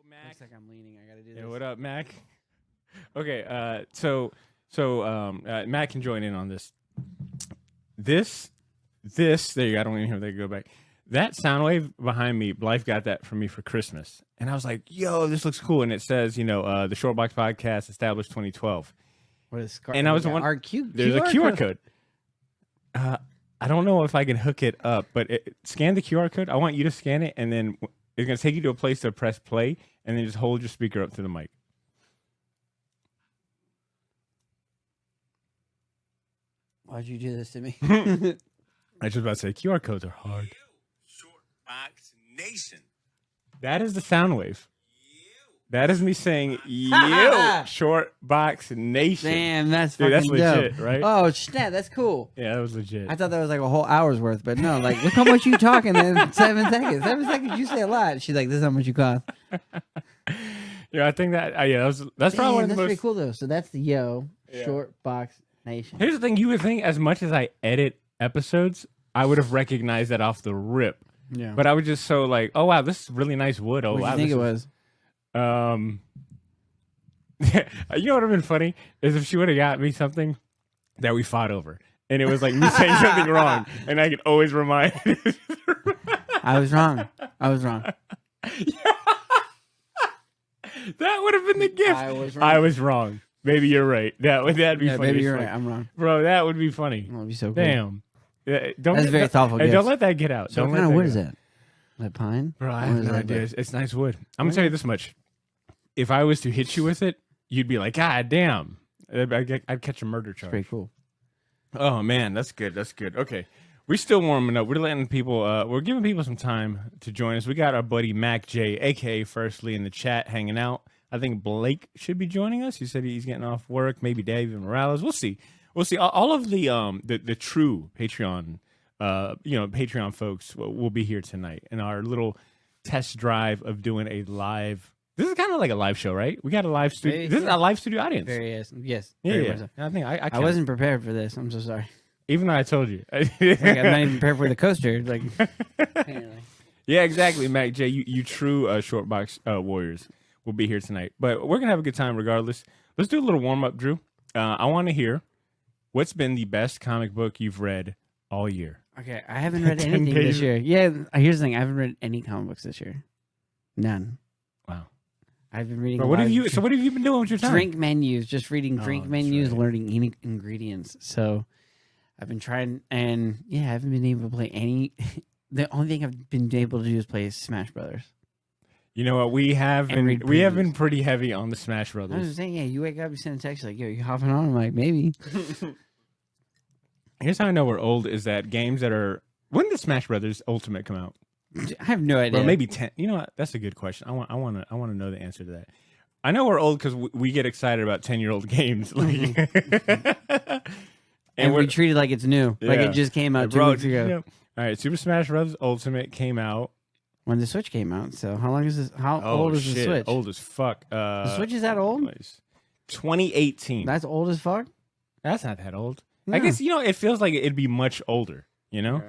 Mac. Looks like I'm leaning. I gotta do this. Yeah, what up, Mac? Okay, so Mac can join in on this. This, there you go. I don't even have to go back. That sound wave behind me, Blythe got that for me for Christmas. And I was like, yo, this looks cool. And it says, the Shortbox Podcast established 2012. What is and I was wondering, there's a QR code. I don't know if I can hook it up, but scan the QR code. I want you to scan it, and then it's going to take you to a place to press play, and then just hold your speaker up to the mic. Why'd you do this to me? I was just about to say, QR codes are hard. Shortbox Nation. That is the sound wave. That is me saying, you, Shortbox Nation. Damn, that's Dude, fucking that's legit, dope. right? Oh, snap, that's cool. Yeah, that was legit. I thought that was like a whole hour's worth, but no, like, look how much you talking in 7 seconds. 7 seconds, you say a lot. She's like, this is how much you cost. Yeah, I think that, that's probably one of the that's most. pretty cool, though. So that's the Yeah. Shortbox Nation. Here's the thing, you would think as much as I edit episodes, I would have recognized that off the rip. Yeah. But I was just so like, oh, wow, this is really nice wood. Oh, What do wow. you think it was? You know what would have been funny is if she would have got me something that we fought over, and it was like me saying something wrong, and I could always remind. I was wrong. That would have been the gift. I was wrong. wrong. Maybe you're right. That'd be funny. Maybe you're as right. fuck. I'm wrong. Bro. That would be funny. That'd be so cool. Damn. Yeah, don't That's get- very thoughtful. Hey, don't gift. let that get out. So Don't what let kind of wood get is out. that? That pine? Bro, I What have is no that, idea. like? It's nice wood. I'm gonna tell you this much. If I was to hit you with it, you'd be like, God damn. I'd catch a murder charge. Pretty cool. Oh man, that's good. That's good. Okay. We're still warming up. We're letting people we're giving people some time to join us. We got our buddy Mac J, aka Firstly, in the chat hanging out. I think Blake should be joining us. He said he's getting off work. Maybe David Morales. We'll see. We'll see. All of the true Patreon Patreon folks will be here tonight in our little test drive of doing a live. This is kind of like a live show, right? We got a live studio. This is a live studio audience. Yes. Yeah, Very yeah. much so. I think I wasn't prepared for this. I'm so sorry. even though I told you. Like, I'm not even prepared for the coaster. Like, apparently. Yeah, exactly, Mac J. You true Shortbox warriors will be here tonight. But we're gonna have a good time regardless. Let's do a little warm up, Drew. I want to hear what's been the best comic book you've read all year. Okay, I haven't read 10 anything days. this year. Yeah, here's the thing. I haven't read any comic books this year. None. Wow. I've been reading. Bro, a what lot have of you? So what have you been doing with your time? drink menus? Just reading drink that's menus, right. learning ingredients. So I've been trying, and yeah, I haven't been able to play any. The only thing I've been able to do is play Smash Brothers. You know what? We have And read been previews. pretty heavy on the Smash I was Brothers. saying, yeah, you wake up, you send a text like, "Yo, you hopping on?" I'm like, maybe. Here's how I know we're old: is that games that are when did Smash Brothers Ultimate come out? I have no idea. Well, maybe 10. You know what? That's a good question. I want to know the answer to that. I know we're old because we get excited about 10-year-old games. Like, and we're we treat it like it's new, like Yeah. it just came out 2 Bro, weeks ago you know- all right, Super Smash Bros. Ultimate came out. when the Switch came out. So how long is this? How Oh, old is shit, the Switch? Old as fuck. The Switch is that old? 2018. That's old as fuck. That's not that old. No. I guess, it feels like it'd be much older, Okay.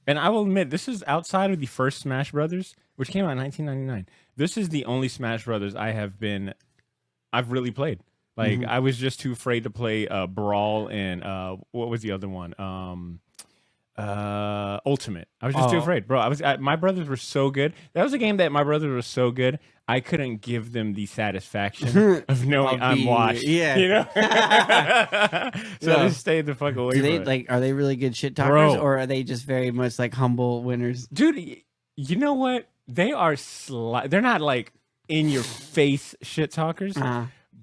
And I will admit, this is outside of the first Smash Brothers, which came out in 1999. This is the only Smash Brothers I've really played. Like, I was just too afraid to play Brawl and what was the other one? Ultimate. I was just too afraid, bro. My brothers were so good. That was a game that my brothers were so good. I couldn't give them the satisfaction of knowing I'm watched. yeah. You know. So Yeah. I just stayed the fuck away. Do from they it. like? Are they really good shit talkers, Bro. or are they just very much like humble winners? Dude? You know what? They are. They're not like in your face shit talkers,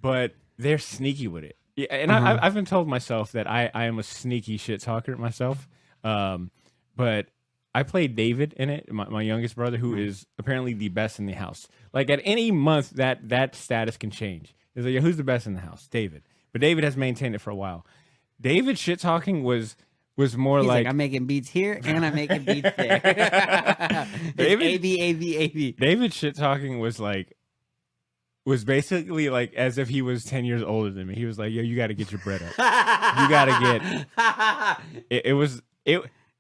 but they're sneaky with it. Yeah, and I've been told myself that I am a sneaky shit talker myself. But I played David in it, my youngest brother, who is apparently the best in the house. Like at any month, that status can change. It's like, who's the best in the house? David. But David has maintained it for a while. David shit talking was more He's like, like I'm making beats here and I'm making beats there. David- A-B. David shit talking was basically like as if he was 10 years older than me. He was like, yo, you got to get your bread up. You got to get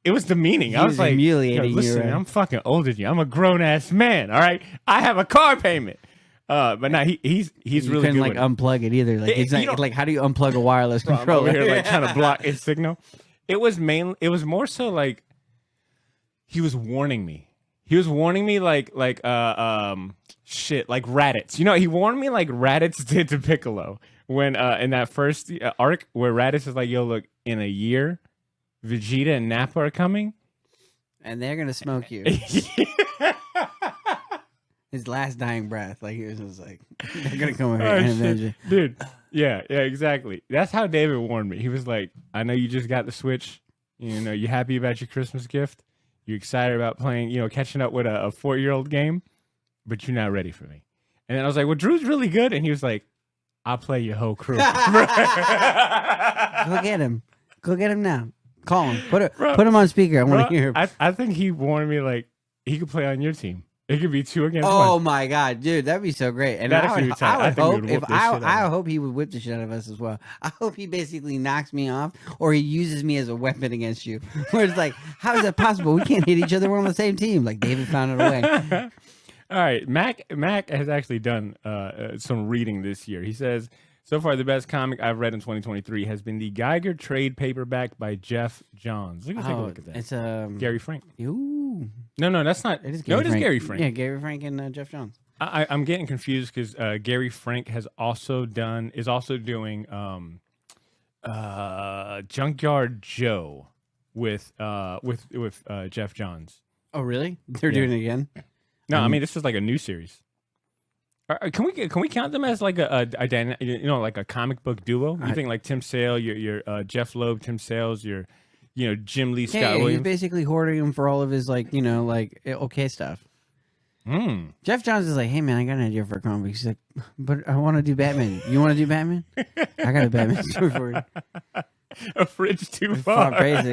it was demeaning. He I was was like, humiliating yo, you, listen, right? I'm fucking older than you. I'm a grown ass man. All right. I have a car payment. But no, he's You really couldn't good. like with it. unplug it either. Like it's you like, don't- like how do you unplug a wireless Bro, I'm controller? over here like trying to block its signal. It was more so like he was warning me. He was warning me like shit, like Raditz. You know, he warned me like Raditz did to Piccolo when in that first arc where Raditz is like, "Yo, look, in a year, Vegeta and Nappa are coming." And they're gonna smoke you. His last dying breath, like he was just like, they're gonna come over here Oh, and shit. avenge you. Dude. Yeah, exactly. That's how David warned me. He was like, "I know you just got the Switch. You know, you happy about your Christmas gift. You excited about playing, catching up with a 4-year-old game, but you're not ready for me." And then I was like, "Well, Drew's really good," and he was like, "I'll play your whole crew." Go get him. Go get him now. Call him. Put Bro, him on speaker. I want Bro, to hear him. I think he warned me like he could play on your team. It could be 2 against Oh 1. my god, dude, that'd be so great. And That'd I actually would, be tight. I I would think we hope would if whoop the shit out of I him. hope he would whip the shit out of us as well. I hope he basically knocks me off, or he uses me as a weapon against you. Where it's like, how is that possible? We can't hit each other. We're on the same team. Like David found it away. All right, Mac has actually done some reading this year. He says, so far the best comic I've read in 2023 has been the Geiger trade paperback by Jeff Johns. Look, take a look at that. It's Gary Frank. Ooh, No, that's not. it is. No, Gary it is Frank. Gary Frank. Yeah, Gary Frank and Jeff Johns. I'm getting confused because Gary Frank is also doing Junkyard Joe with Jeff Johns. Oh, really? They're Yeah. doing it again. No, I mean this is like a new series. Can we count them as like like a comic book duo? You think like Tim Sale, your Jeff Loeb, Tim Sales, your Jim Lee, Scott Yeah, he's Williams. basically hoarding him for all of his okay stuff. Jeff Johns is like, hey man, I got an idea for a comic. He's like, but I want to do Batman. You want to do Batman? I got a Batman story for you. A fridge too far. Basically.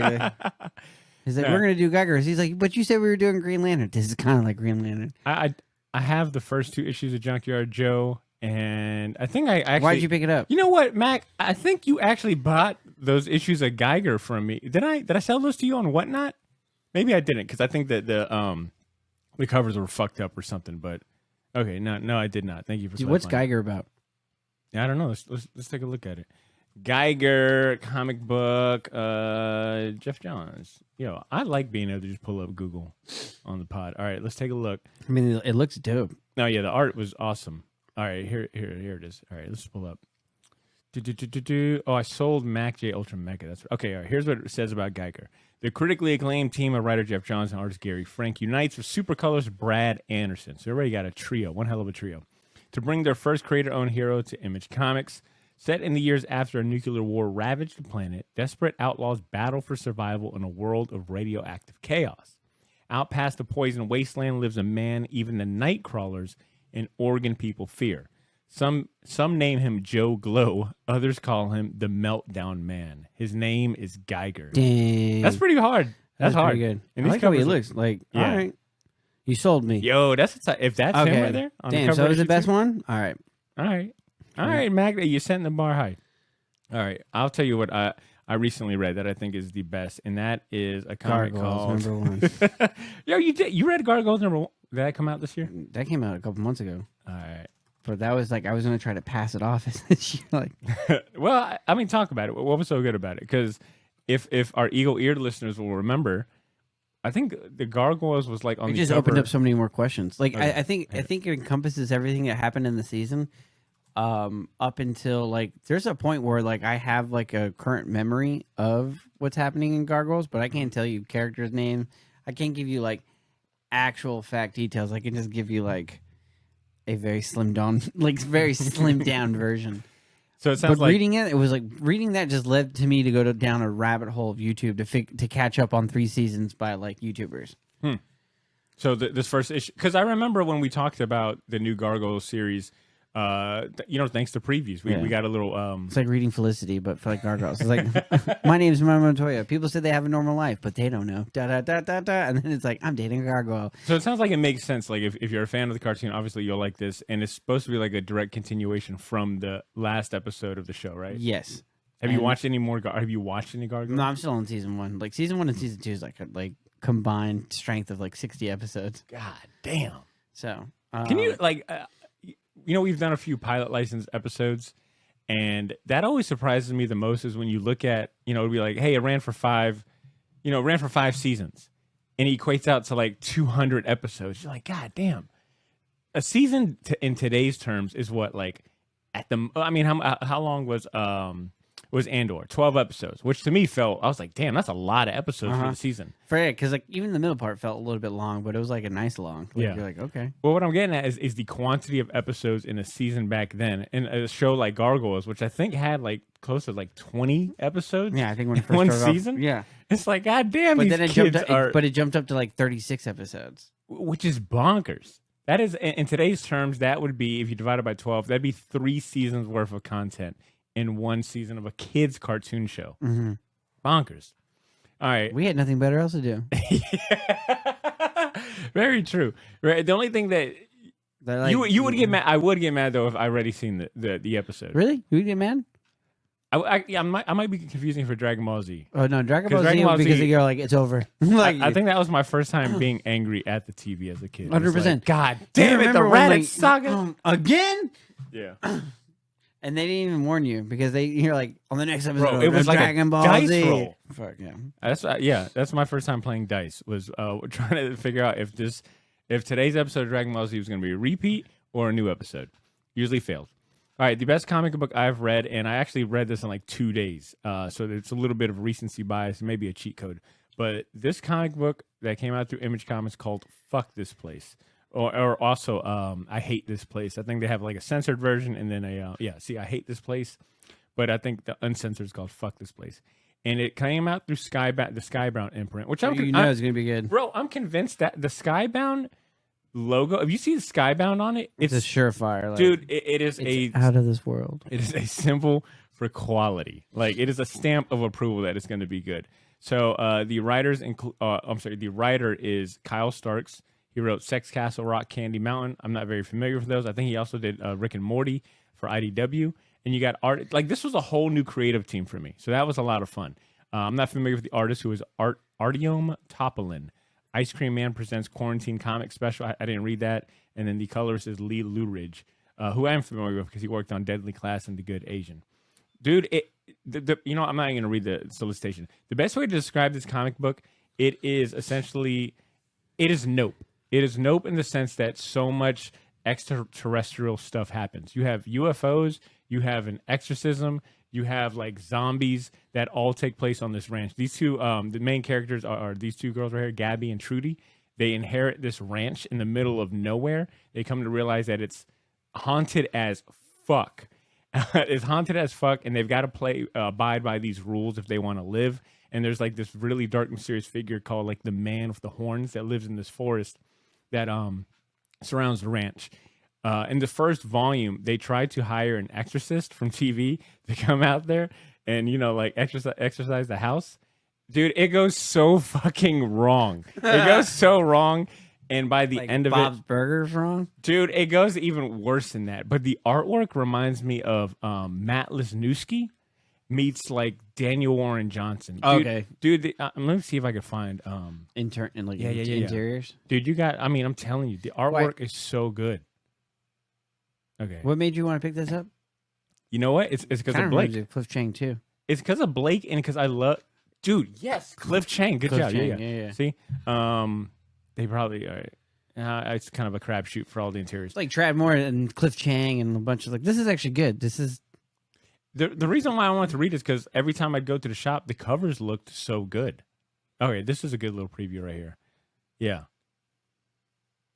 He's like, Yeah. we're gonna do Geigers. He's like, but you said we were doing Green Lantern. This is kind of like Green Lantern. I have the first 2 issues of Junkyard Joe, and I think I actually. Why'd you pick it up? You know what, Mac? I think you actually bought those issues of Geiger from me. Did I sell those to you on Whatnot? Maybe I didn't, because I think that the covers were fucked up or something. But okay, no, I did not. Thank you for. Dude, what's clarifying. Geiger about? I don't know. Let's take a look at it. Geiger comic book. Jeff Johns. I like being able to just pull up Google on the pod. All right, let's take a look. I mean, it looks dope. No, yeah, the art was awesome. All right, here it is. All right, let's pull up. Oh, I sold Mac J Ultra Mega. That's okay. All right, here's what it says about Geiger. The critically acclaimed team of writer Jeff Johns and artist Gary Frank unites with supercolors Brad Anderson. So we already got a trio, one hell of a trio, to bring their first creator-owned hero to Image Comics. Set in the years after a nuclear war ravaged the planet, desperate outlaws battle for survival in a world of radioactive chaos. Out past the poison wasteland lives a man even the night crawlers and Oregon people fear. Some name him Joe Glow. Others call him the Meltdown Man. His name is Geiger. Dang. That's pretty hard. That's hard. pretty good. And I these like how he covers- looks. Like, Yeah. all right. You sold me. Yo, if that's him right there. On the Damn, cover so of is the issue best 2? one? All right. All right, Mac. You setting the bar high. All right, I'll tell you what I recently read that I think is the best, and that is a comic Gargoyles, called. number one. Yo, you read Gargoyles number 1? Did that come out this year? That came out a couple months ago. All right. But that was like, I was going to try to pass it off as this year. Like, Well, I mean, talk about it. What was so good about it? Because if our eagle-eared listeners will remember, I think the Gargoyles was like on it the just cover. opened up so many more questions. Like, Okay. I think it encompasses everything that happened in the season. Up until like, there's a point where like I have like a current memory of what's happening in Gargoyles, but I can't tell you characters' name. I can't give you like actual fact details. I can just give you like a very slimmed down, like very slimmed down version. So it sounds But like reading it was like reading that just led to me to go down a rabbit hole of YouTube to catch up on 3 seasons by like YouTubers. so this first issue, because I remember when we talked about the new Gargoyles series. Thanks to previews, we got a little. It's like reading Felicity, but for like Gargoyles. It's like, my name's Mama Montoya. People say they have a normal life, but they don't know. Da da da da da. And then it's like, I'm dating a gargoyle. So it sounds like it makes sense. Like if you're a fan of the cartoon, obviously you'll like this, and it's supposed to be like a direct continuation from the last episode of the show, right? Yes. Have you And- watched any more? Have you watched any Gargoyles? No, I'm still on season 1. Like season 1 and season 2 is like a combined strength of like 60 episodes. God damn. So Can you like? we've done a few pilot license episodes, and that always surprises me the most is when you look at, it'd be like, hey, it ran for 5 seasons, and it equates out to like 200 episodes. You're like, God damn. A season in today's terms is what, like, how long was Andor? 12 episodes, which to me I was like, damn, that's a lot of episodes for the season. Because like even the middle part felt a little bit long, but it was like a nice long. Like, Yeah. You're like, okay. Well, what I'm getting at is the quantity of episodes in a season back then. In a show like Gargoyles, which I think had like close to like 20 episodes. Yeah, I think when it in first one started season. Off, yeah. It's like, God damn, But these then it kids jumped up, are, but it jumped up to like 36 episodes. which is bonkers. That is, in today's terms, that would be, if you divide it by 12, that'd be 3 seasons worth of content in one season of a kid's cartoon show. Mm-hmm. Bonkers. All right. We had nothing better else to do. Very true. Right. The only thing that Like, you would get mad. I would get mad though if I already seen the episode. Really? You would get mad? I might be confusing for Dragon Ball Z. Oh no, Dragon 'Cause Ball Dragon Z Ball because Z- you're like it's over. Like I think that was my first time being angry at the TV as a kid. It was 100%. like, God Do you damn it, the remember when, Raditz like, saga. again. Yeah. And they didn't even warn you because you're like on the next episode. Bro, it was like a Dragon Ball dice Z. roll. Fuck yeah. That's my first time playing dice. Was trying to figure out if today's episode of Dragon Ball Z was going to be a repeat or a new episode. Usually failed. All right, the best comic book I've read, and I actually read this in like 2 days, so it's a little bit of recency bias, maybe a cheat code. But this comic book that came out through Image Comics called "Fuck This Place," or also "I Hate This Place." I think they have like a censored version, and then I Hate This Place, but I think the uncensored is called "Fuck This Place," and it came out through the Skybound imprint, which You know it's gonna be good. bro, I'm convinced that the Skybound logo, if you see the Skybound on it, It's a surefire, like, dude, it is it's out of this world. it is a symbol for quality. Like, it is a stamp of approval that it's going to be good. So the the writer is Kyle Starks. He wrote Sex Castle, Rock Candy Mountain. I'm not very familiar with those. I think he also did Rick and Morty for IDW. And you got art. Like, this was a whole new creative team for me. So that was a lot of fun. I'm not familiar with the artist, who is Artyom Topolin. Ice Cream Man presents Quarantine Comic Special. I didn't read that. And then the colorist is Lee Luridge, who I am familiar with because he worked on Deadly Class and The Good Asian. Dude, I'm not even going to read the solicitation. The best way to describe this comic book, it is Nope. It is Nope in the sense that so much extraterrestrial stuff happens. You have UFOs, you have an exorcism, you have like zombies that all take place on this ranch. These two, the main characters are these two girls right here, Gabby and Trudy. They inherit this ranch in the middle of nowhere. They come to realize that it's haunted as fuck. It's haunted as fuck, and they've got to abide by these rules if they want to live. And there's like this really dark, mysterious figure called like the Man with the Horns that lives in this forest that surrounds the ranch. In the first volume, they tried to hire an exorcist from TV to come out there and, like exorcise the house. Dude, it goes so fucking wrong. It goes so wrong. And by the end of Bob's Burgers wrong? dude, it goes even worse than that. But the artwork reminds me of Matt Lesniewski meets like Daniel Warren Johnson. Dude, Okay. Dude, let me see if I can find. Interiors. Dude, I'm telling you, the artwork is so good. Okay. What made you want to pick this up? You know what? It's because Kind of of reminds Blake. me of Cliff Chang too. It's because of Blake and because I love. Dude, yes, Cliff Chang. Good Cliff job. Chang, Yeah. yeah. See, they probably. It's kind of a crapshoot for all the interiors. It's like Trad Moore and Cliff Chang and a bunch of like. This is actually good. This is The reason why I wanted to read is because every time I'd go to the shop, the covers looked so good. Okay, this is a good little preview right here. Yeah.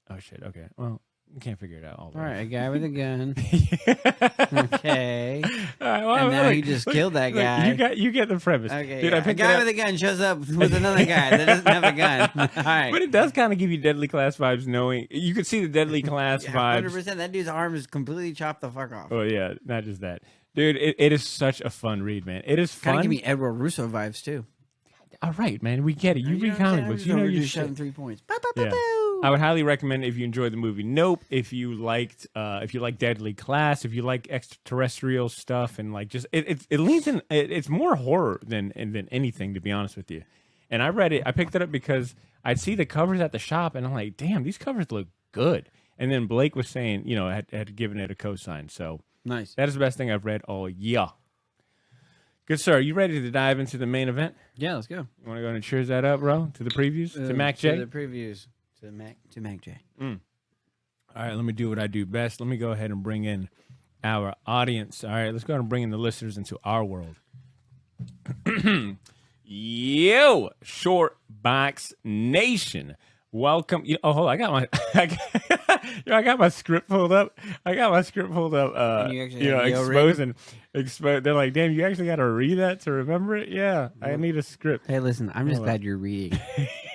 Oh shit. Okay. Well, we can't figure it out all the all way. right. A guy with a gun. Yeah. Okay. All right, well, And now look, you just look, killed that look, guy. You get the premise. Okay. Dude, yeah. I A picked guy it up. with a gun shows up with another guy that doesn't have a gun. All right. But it does kind of give you Deadly Class vibes, knowing you could see the Deadly Class vibes. 100%. That dude's arm is completely chopped the fuck off. Oh yeah, not just that, dude. It is such a fun read, man. It is Kind fun. of give me Edward Russo vibes too. All right, man. We get it. You know read what I'm comic saying? books. I'm You know just your just shouting shit. 3 points. Yeah. I would highly recommend if you enjoyed the movie Nope, if you liked Deadly Class, if you like extraterrestrial stuff, and like just it leans in. It's more horror than anything, to be honest with you. And I read it. I picked it up because I'd see the covers at the shop, and I'm like, damn, these covers look good. And then Blake was saying, had given it a cosign. So Nice. that is the best thing I've read all year. Good, sir. Are you ready to dive into the main event? Yeah, let's go. You want to go and cheers that up, bro? To the previews? to Mac J? To the previews. To Mac J. All right, let me do what I do best. Let me go ahead and bring in our audience. All right, let's go ahead and bring in the listeners into our world. Yo, Short Box Nation. Welcome. Hold on. I got my script pulled up. You actually have yo exposing. They're like, damn, you actually got to read that to remember it? Yeah, I need a script. Hey, listen, I'm just glad you're reading.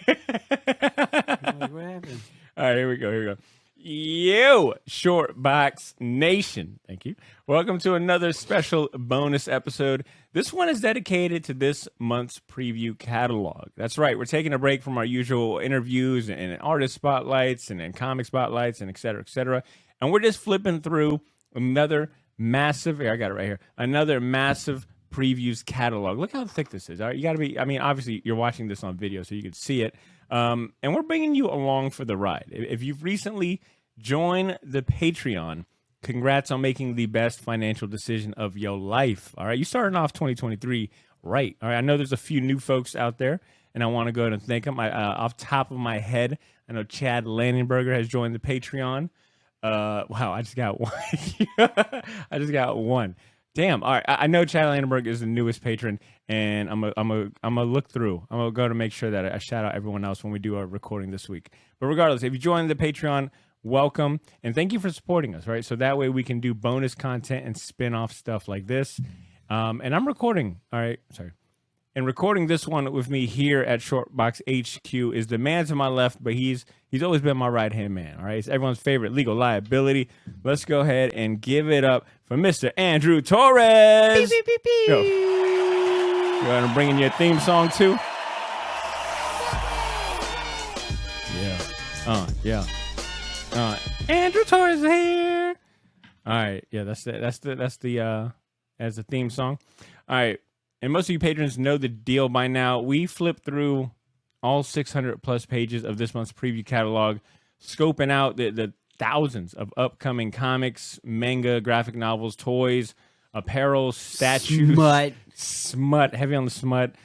I'm like, what happened? All right, here we go. Yo, Short Box Nation. Thank you. Welcome to another special bonus episode. This one is dedicated to this month's preview catalog. That's right. We're taking a break from our usual interviews and artist spotlights and comic spotlights and et cetera. And we're just flipping through another massive, I got it right here, another massive previews catalog. Look how thick this is. All right, you got to be, obviously you're watching this on video so you can see it. And we're bringing you along for the ride. If you've recently joined the Patreon, congrats on making the best financial decision of your life. All right, you started off 2023 right. All right, I know there's a few new folks out there, and I want to go ahead and thank them. Off top of my head, I know Chad Landenberger has joined the Patreon. Wow, I just got one. Damn. All right. I know Chad Landenberg is the newest patron, and I'm gonna look through. I'm gonna go to make sure that I shout out everyone else when we do our recording this week. But regardless, if you join the Patreon, welcome and thank you for supporting us. Right, so that way we can do bonus content and spin-off stuff like this. And I'm recording. All right, sorry. And recording this one with me here at Shortbox HQ is the man to my left, but he's always been my right-hand man, all right? It's everyone's favorite legal liability. Let's go ahead and give it up for Mr. Andrew Torres. Beep, beep, beep, beep. Go ahead and bring in your theme song, too. Yeah. Andrew Torres is here. All right, yeah, that's the theme song. All right. And most of you patrons know the deal by now. We flipped through all 600 plus pages of this month's preview catalog, scoping out the thousands of upcoming comics, manga, graphic novels, toys, apparel, statues, smut, heavy on the smut,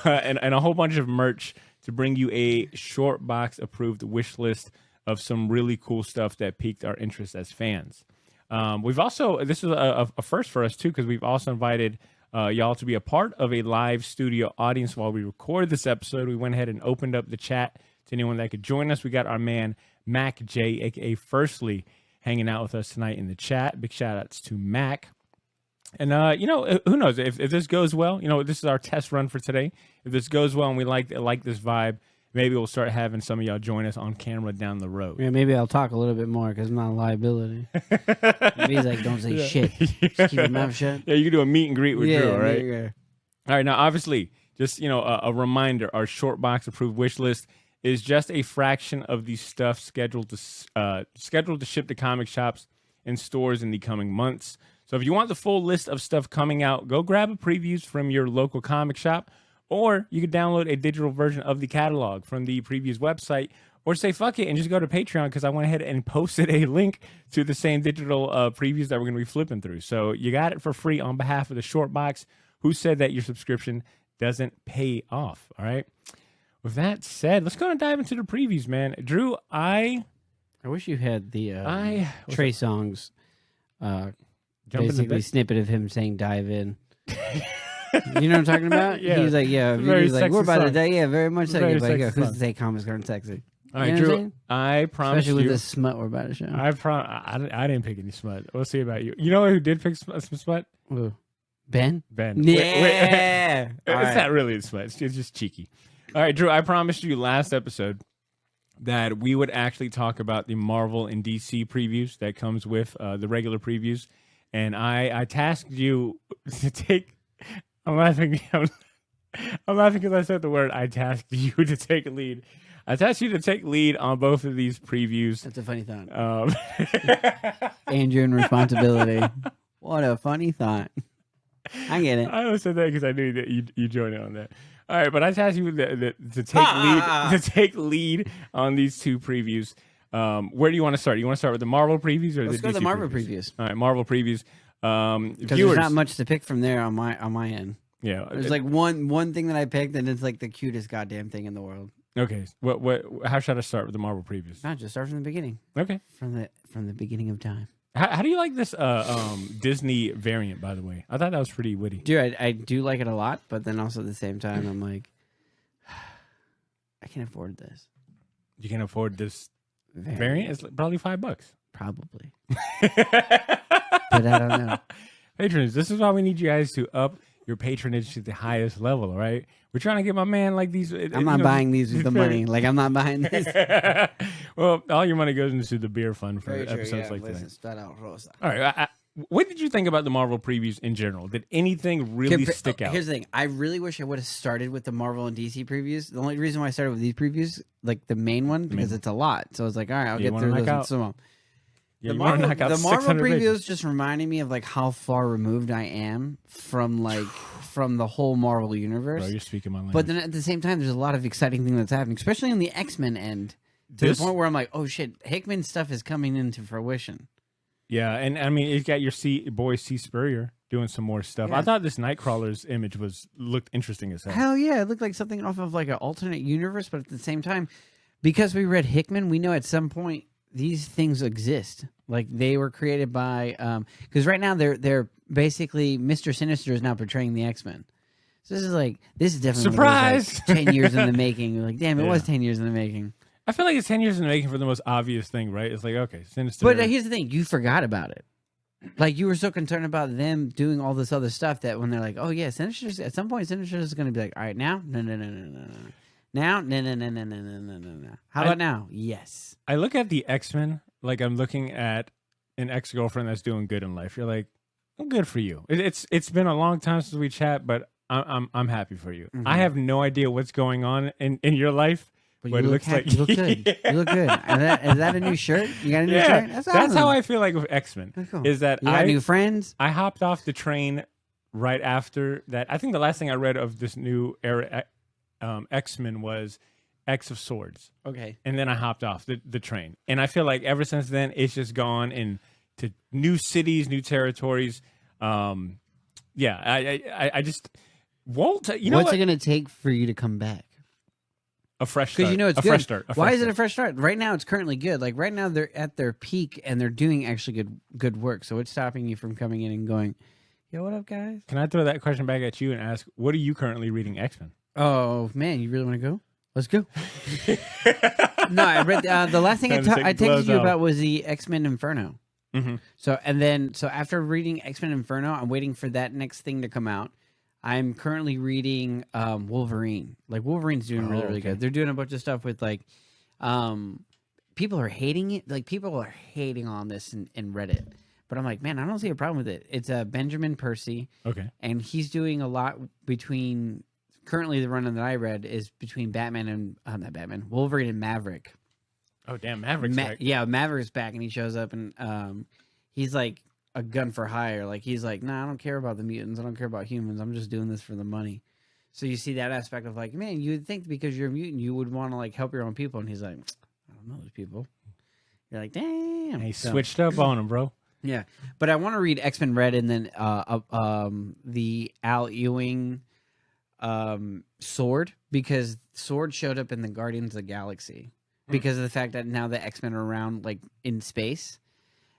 and a whole bunch of merch to bring you a Short Box approved wish list of some really cool stuff that piqued our interest as fans. We've also, this is a first for us too, because we've also invited y'all to be a part of a live studio audience while we record this episode. We went ahead and opened up the chat to anyone that could join us. We got our man Mac J, aka Firstly, hanging out with us tonight in the chat. Big shout outs to Mac. And who knows if this goes well? This is our test run for today. If this goes well and we like this vibe, maybe we'll start having some of y'all join us on camera down the road. Yeah, maybe I'll talk a little bit more because I'm not a liability. Maybe he's like, don't say shit. Just keep your mouth shut. Yeah, you can do a meet and greet with Drew, right? Yeah. All right, now obviously, just a reminder: our Short Box approved wish list is just a fraction of the stuff scheduled to ship to comic shops and stores in the coming months. So if you want the full list of stuff coming out, go grab a previews from your local comic shop. Or you could download a digital version of the catalog from the Previews website, or say fuck it and just go to Patreon because I went ahead and posted a link to the same digital previews that we're going to be flipping through. So you got it for free on behalf of the Short Box, who said that your subscription doesn't pay off. All right. With that said, let's go and dive into the previews, man. Drew, I wish you had the Trey Songz basically snippet of him saying "dive in." You know what I'm talking about? Yeah. He's like, yeah. Very He's like, we're about to song. die. Yeah, very much so. Very But sexy yeah, who's song. to say comics aren't sexy? all right, You know what I'm Drew. saying? I promise Especially you. with this smut we're about to show. I didn't pick any smut. We'll see about you. You know who did pick some smut? Ooh. Ben? Ben. Yeah. It's not really smut. It's just cheeky. All right, Drew. I promised you last episode that we would actually talk about the Marvel and DC previews that comes with the regular previews, and I tasked you to take. I'm laughing because I said the word. I tasked you to take lead. I tasked you to take lead on both of these previews. That's a funny thought. And your responsibility. What a funny thought. I get it. I only said that because I knew that you joined in on that. All right, but I tasked you to take lead on these two previews. Where do you want to start? You want to start with the Marvel previews or Let's the go to the DC Marvel previews? previews. All right, Marvel previews. Because Viewers, there's not much to pick from there on my end. yeah. There's like one thing that I picked, and it's like the cutest goddamn thing in the world. Okay. What? How should I start with the Marvel previews? Not just start from the beginning. Okay. From the beginning of time. How do you like this Disney variant? By the way, I thought that was pretty witty. Dude, I do like it a lot, but then also at the same time, I'm like, I can't afford this. You can afford this variant? It's probably $5. Probably. But I don't know. Patrons, this is why we need you guys to up your patronage to the highest level, all right? We're trying to get my man like these. I'm not buying these with the money. Like, I'm not buying this. Well, all your money goes into the beer fund for Very true, episodes yeah. like Listen, that. start out rosa. All right. What did you think about the Marvel previews in general? Did anything really stick out? Here's the thing. I really wish I would have started with the Marvel and DC previews. The only reason why I started with these previews, like the main one, because it's a lot. So I was like, all right, I'll get through those and some of them. Yeah, The you wanna Marvel, knock out the Marvel 600 previews pages. just reminded me of like how far removed I am from from the whole Marvel universe. Bro, you're speaking my language. But then at the same time, there's a lot of exciting thing that's happening, especially on the X-Men end. To the point where I'm like, oh shit, Hickman stuff is coming into fruition. Yeah, and I mean, you got your boy C. Spurrier doing some more stuff. Yeah. I thought this Nightcrawler's image looked interesting as hell. Hell yeah, it looked like something off of like an alternate universe, but at the same time, because we read Hickman, we know at some point these things exist. Like they were created by, because right now they're basically Mr. Sinister is now portraying the X-Men. So this is definitely one of those, Surprise! 10 years in the making. You're like, damn, it was Yeah. 10 years in the making. I feel like it's 10 years in the making for the most obvious thing, right? It's like, okay, Sinister. But here's the thing, you forgot about it. Like you were so concerned about them doing all this other stuff that when they're like, oh yeah, Sinister's at some point Sinister is going to be like, all right, now, no. Now, no. How about now? Yes. I look at the X-Men like I'm looking at an ex-girlfriend that's doing good in life. You're like, I'm good for you. It's been a long time since we chat, but I'm happy for you. Mhm. I have no idea what's going on in your life. But But you it look looks like you look good. You look good. Is that a new shirt? You got a new Yeah, shirt? that's how awesome. I feel like with X-Men. That's cool. Is that You got new friends? I hopped off the train right after that. I think the last thing I read of this new era X-Men was X of Swords. Okay. And then I hopped off the train. And I feel like ever since then, it's just gone into new cities, new territories. Yeah, I just won't. You know What's what? it going to take for you to come back? A fresh start. Because you know it's a good. fresh start. Why is it a fresh start? Right now it's currently good. Like right now they're at their peak and they're doing actually good work. So what's stopping you from coming in and going, yo, what up, guys? Can I throw that question back at you and ask, what are you currently reading X-Men? Oh man, you really want to go? Let's go. No, I read the last thing I Time to take the texted gloves you off. about was the X-Men Inferno. Mm-hmm. So after reading X-Men Inferno, I'm waiting for that next thing to come out. I'm currently reading Wolverine. Like Wolverine's doing really okay. good. They're doing a bunch of stuff with like people are hating it. Like people are hating on this in Reddit. But I'm like, man, I don't see a problem with it. It's Benjamin Percy, Okay. and he's doing a lot between. Currently, the run that I read is between Batman and not Batman, Wolverine and Maverick. Oh, damn. Maverick's back. Yeah, Maverick's back, and he shows up, and he's like a gun for hire. Like he's like, nah, I don't care about the mutants. I don't care about humans. I'm just doing this for the money. So you see that aspect of like, man, you would think because you're a mutant, you would want to like help your own people, and he's like, I don't know those people. You're like, damn. He So- switched up on him, bro. Yeah, but I want to read X-Men Red and then the Al Ewing Sword, because Sword showed up in the Guardians of the Galaxy because of the fact that now the X-Men are around like in space,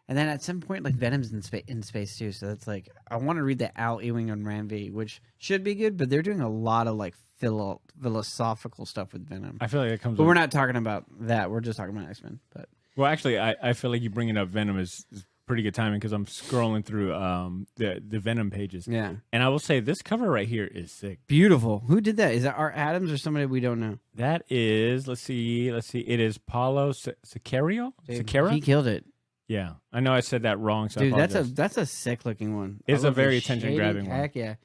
and then at some point like Venom's in space too. So that's like I want to read the Al Ewing on Ramvi, which should be good, but they're doing a lot of like philosophical stuff with Venom. I feel like it comes But with- we're not talking about that. We're just talking about X-Men. But Well, actually, I feel like you bringing up Venom is pretty good timing because I'm scrolling through the Venom pages. yeah, And I will say this cover right here is sick. beautiful. Who did that? Is that Art Adams or somebody we don't know? That is, let's see. It is Paulo Siqueiro? Dude, Siqueira? he killed it. Yeah. I know I said that wrong, so Dude, I apologize. that's a sick looking one. It's I a love the very attention-grabbing shading. one. Heck yeah.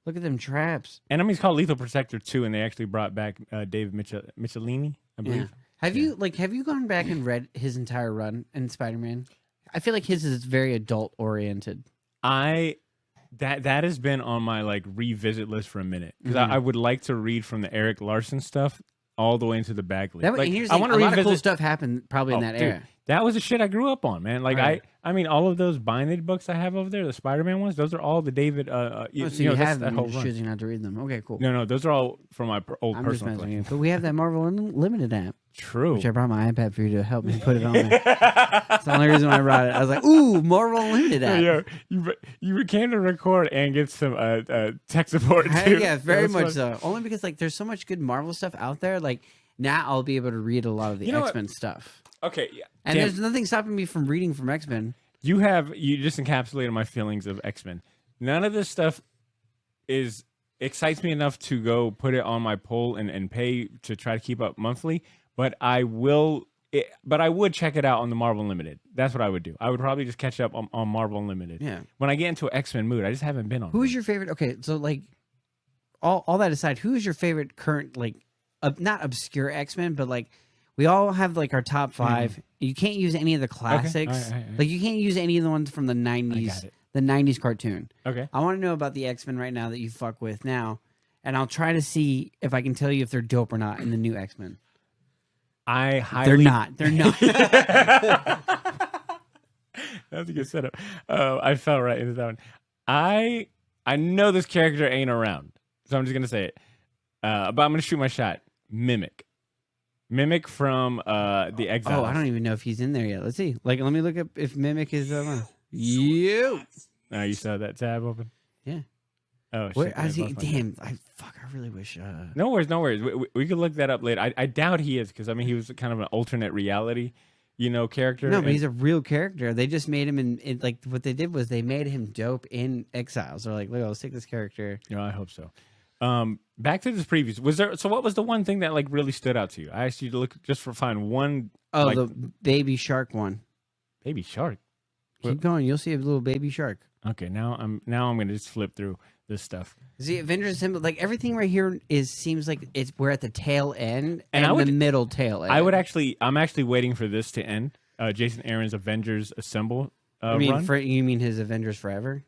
Look at them traps. And I mean, it's called Lethal Protector 2, and they actually brought back David Michelini, I Yeah. believe. Have you gone back and read his entire run in Spider-Man? I feel like his is very adult oriented. That has been on my like revisit list for a minute because Mhm. I would like to read from the Eric Larson stuff all the way into the bag league. That, Like, here's I the want thing, to a lot revisit. of cool stuff happened probably in that Dude, era. that was the shit I grew up on, man. Like Right. I mean, all of those binded books I have over there, the Spider-Man ones, those are all the David. So you you know, that's have that them, whole you're just run. choosing not to read them. Okay, cool. No, those are all from my old I'm just personal messing with you. collection. But we have that Marvel Unlimited app, True. which I brought my iPad for you to help me put it on there. That's the only reason why I brought it. I was like, ooh, Marvel Unlimited app. Yo, you came to record and get some tech support too. Yeah, very That's much fun. so. Only because like there's so much good Marvel stuff out there. Like now I'll be able to read a lot of the You know what? X-Men stuff. Okay, yeah. And Damn, there's nothing stopping me from reading from X-Men. you just encapsulated my feelings of X-Men. None of this stuff excites me enough to go put it on my poll and pay to try to keep up monthly, but I would check it out on the Marvel Unlimited. That's what I would do. I would probably just catch up on Marvel Unlimited. Yeah. When I get into an X-Men mood, I just haven't been on. Who's one. your favorite? Okay, so like all that aside, who is your favorite current like not obscure X-Men, but like we all have like our top 5. You can't use any of the classics. all right. Like you can't use any of the ones from the I 90s, got it. the 90s cartoon. Okay. I want to know about the X-Men right now that you fuck with now, and I'll try to see if I can tell you if they're dope or not in the new X-Men. I highly. They're not. That's a good setup. I fell right into that one. I know this character ain't around, so I'm just gonna say it. But I'm gonna shoot my shot. Mimic from the Exiles. Oh, I don't even know if he's in there yet. Let's see. Like, let me look up if Mimic is. You. You saw that tab open? Yeah. Oh Where shit! I see? lost my tab. Damn. I really wish. No worries. We could look that up later. I doubt he is because I mean he was kind of an alternate reality, character. No, but he's a real character. They just made him in like what they did was they made him dope in Exiles. They're like, look, let's take this character. I hope so. Back to this previews. Was there? So what was the one thing that like really stood out to you? I asked you to look just for find one. Oh, like, the baby shark one. baby shark. Keep going. You'll see a little baby shark. Okay, now I'm gonna just flip through this stuff. See, Avengers Assemble, like everything right here seems like we're at the tail end And and I would- the middle tail end. I'm actually waiting for this to end. Jason Aaron's Avengers Assemble run. You mean his Avengers Forever?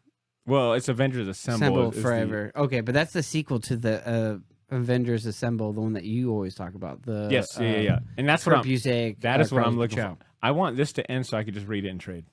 Well, it's Avengers Assemble. Assemble is the- Forever. Okay, but that's the sequel to the Avengers Assemble, the one that you always talk about. The yes, yeah. And that's what I'm. Corpusec, That is what I'm Carlos looking for. I want this to end so I could just read it in trade,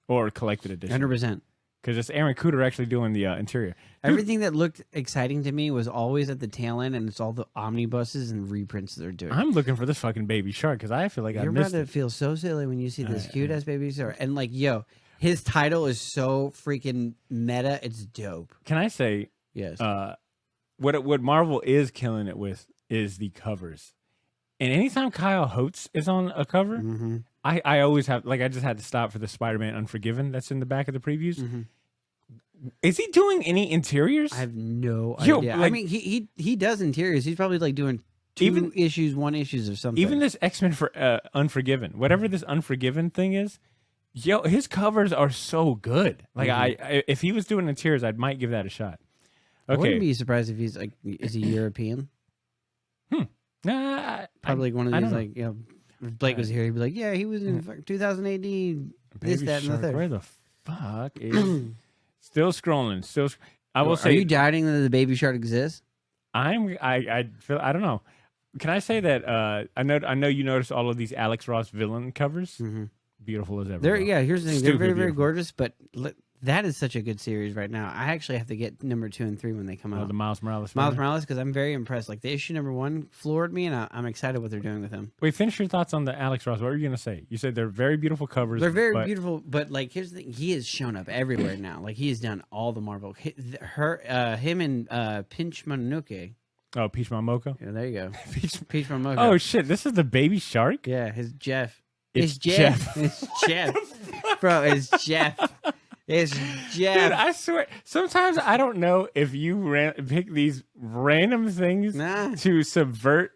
or collected edition. 100%. Because it's Aaron Cooter actually doing the interior. Dude, Everything that looked exciting to me was always at the tail end, and it's all the omnibuses and reprints they're doing. I'm looking for this fucking baby shark because I feel like I You're about missed to it. feel so silly when you see this cute ass baby shark. And like, yo, his title is so freaking meta. It's dope. Can I say Yes. what Marvel is killing it with is the covers. And anytime Kyle Holtz is on a cover, Mm-hmm. I always have I just had to stop for the Spider-Man Unforgiven that's in the back of the previews. Mm-hmm. Is he doing any interiors? I have no Yo, idea. I like- mean, he does interiors. He's probably like doing Even- one issues or something. Even this X-Men for Unforgiven, whatever this Unforgiven thing is, his covers are so good. Like Mm-hmm. if he was doing interiors, I might give that a shot. I wouldn't Okay, be surprised if he's like, is he European? nah, Probably like one of I these don't know. like, if Blake was here, he'd be like, yeah, he was in 2000 AD. This, Baby that, and the Shark, third. where the fuck is? Still scrolling. I will Are say you doubting that the baby shark exists? I feel I don't know. Can I say that I know you noticed all of these Alex Ross villain covers? Mm-hmm. Beautiful as ever. They're though. here's the thing. They're Stupid very, very beautiful. gorgeous, but that is such a good series right now. I actually have to get number 2 and 3 when they come out. The Miles Morales. Miles figure? Morales, because I'm very impressed. Like the issue number 1 floored me, and I'm excited what they're doing with him. Wait, finish your thoughts on the Alex Ross. What were you gonna say? You said they're very beautiful covers. They're very but beautiful, but like here's the thing: he has shown up everywhere now. Like he has done all the Marvel. Him and Pinch Mononoke. Oh, Peach Momoko. Yeah, there you go. Peach. Peach Mononoke. Oh shit! This is the baby shark. yeah, his Jeff. It's Jeff. It's Jeff, bro. It's Jeff. It's Jeff. Dude, I swear. Sometimes I don't know if you pick these random things Nah. to subvert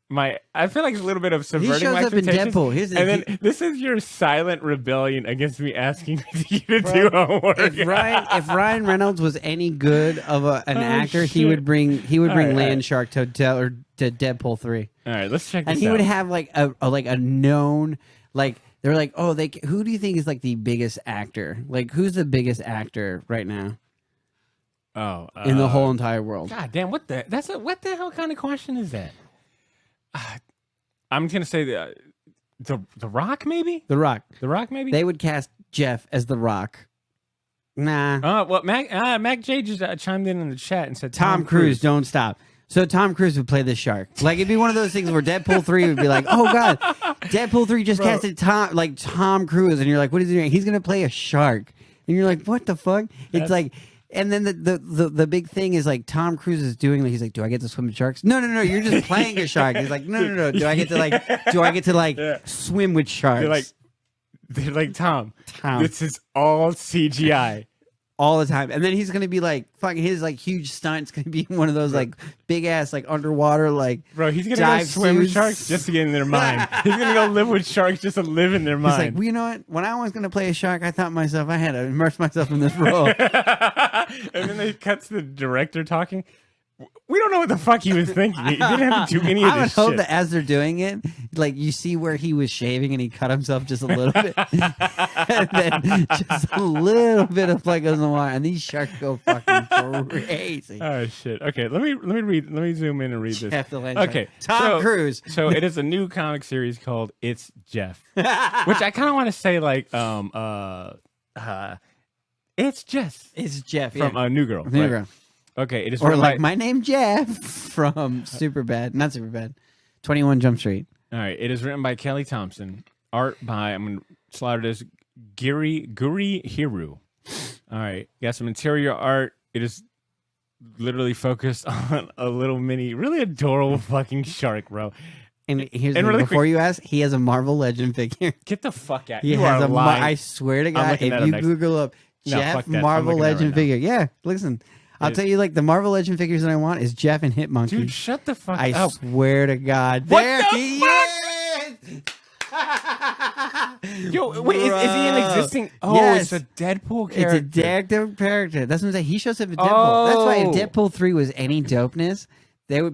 my. I feel like it's a little bit of He subverting shows my up in expectations. Deadpool. Here's the And then this is your silent rebellion against me asking you to do homework. if Ryan Reynolds was any good of an actor, he shit. would bring All right, Land Shark to Deadpool 3, All right, let's check this and he out. would have like a known like. They're like, oh, who do you think is like the biggest actor? Like, who's the biggest actor right now in the whole entire world? God damn! What the? What the hell kind of question is that? I'm gonna say the Rock, maybe. The Rock. The Rock, maybe. They would cast Jeff as The Rock. Nah. Well, Mac J just chimed in the chat and said Tom Cruise, don't stop. So Tom Cruise would play the shark. Like it'd be one of those things where Deadpool 3 would be like, oh God, Deadpool 3 just casted Tom Cruise, and you're like, what is he doing? He's gonna play a shark. And you're like, what the fuck? It's like, and then the big thing is like Tom Cruise is doing he's like, do I get to swim with sharks? No, you're just playing a shark. He's like, no. Do I get to swim with sharks? They're like Tom. This is all CGI. All the time, and then he's gonna be like fucking his like huge stunt's gonna be one of those like big ass like underwater bro. He's gonna go swim with sharks just to get in their mind. He's gonna go live with sharks just to live in their mind. He's like, well, you know what? When I was gonna play a shark, I thought myself I had to immerse myself in this role. And then they cut to the director talking. We don't know what the fuck he was thinking. He didn't have to do any of I would this hope shit. that as they're doing it, like you see where he was shaving and he cut himself just a little bit, and then just a little bit of like goes in the water, and these sharks go fucking crazy. Oh shit! Okay, let me zoom in and read this. Jeff the Land Shark. Okay, Tom Cruise. So it is a new comic series called It's Jeff, which I kind of want to say like it's Jess. It's Jeff from New Girl. New Girl. Okay, it is Or written like by, my name Jeff from Superbad, not Superbad, 21 Jump Street. all right. It is written by Kelly Thompson. Art by I'm gonna slaughter this Guri Hiru. All right, got some interior art. It is literally focused on a little mini, really adorable fucking shark, bro. And here's And the really thing, before you ask, he has a Marvel Legend figure. Get the fuck out! He You has are lying. I swear to I'm God, looking if at him you next. Google up No, Jeff fuck that. I'm Marvel looking at it Legend right now. figure, yeah, listen, I'll tell you, like the Marvel Legend figures that I want is Jeff and Hitmonkey. Dude, shut the fuck I up! swear to God, What there the he fuck? is. Yo, wait, is he an Bruh. existing? Oh, Yes. it's a Deadpool character. It's a Deadpool character. That's what I'm saying. He shows up in Deadpool. That's why if Oh. Deadpool 3 was any dopeness,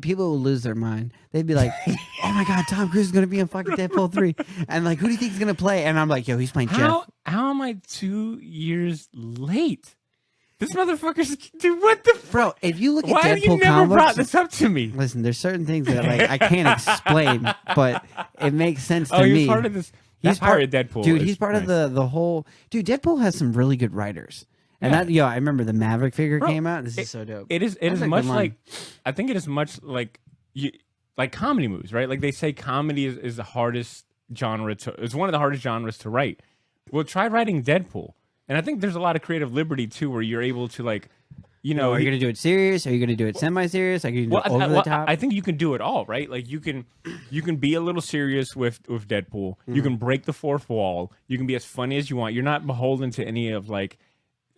people would lose their mind. They'd be like, "Oh my God, Tom Cruise is gonna be in fucking Deadpool 3," and like, who do you think he's gonna play? And I'm like, "Yo, he's playing Jeff." How am I 2 years late? This motherfucker's dude. What the? Bro, if you look at Why Deadpool have you never comic brought books, this up to me? listen, there's certain things that like I can't explain, but it makes sense to Oh, me. he's part of this. He's part of Deadpool. Dude, is he's part of nice. the whole. Dude, Deadpool has some really good writers, and Yeah. I remember the Maverick figure Bro, came out. This is so dope. It is That's a much good line. like. I think it is much like like comedy movies, right? Like they say, comedy is the hardest genre to. It's one of the hardest genres to write. Well, try writing Deadpool, and I think there's a lot of creative liberty too, where you're able to like. You know, Are you gonna do it serious? Are you gonna do it semi-serious? Are you gonna do it over the top? I think you can do it all, right? Like you can be a little serious with Deadpool. You can break the fourth wall. You can be as funny as you want. You're not beholden to any of like.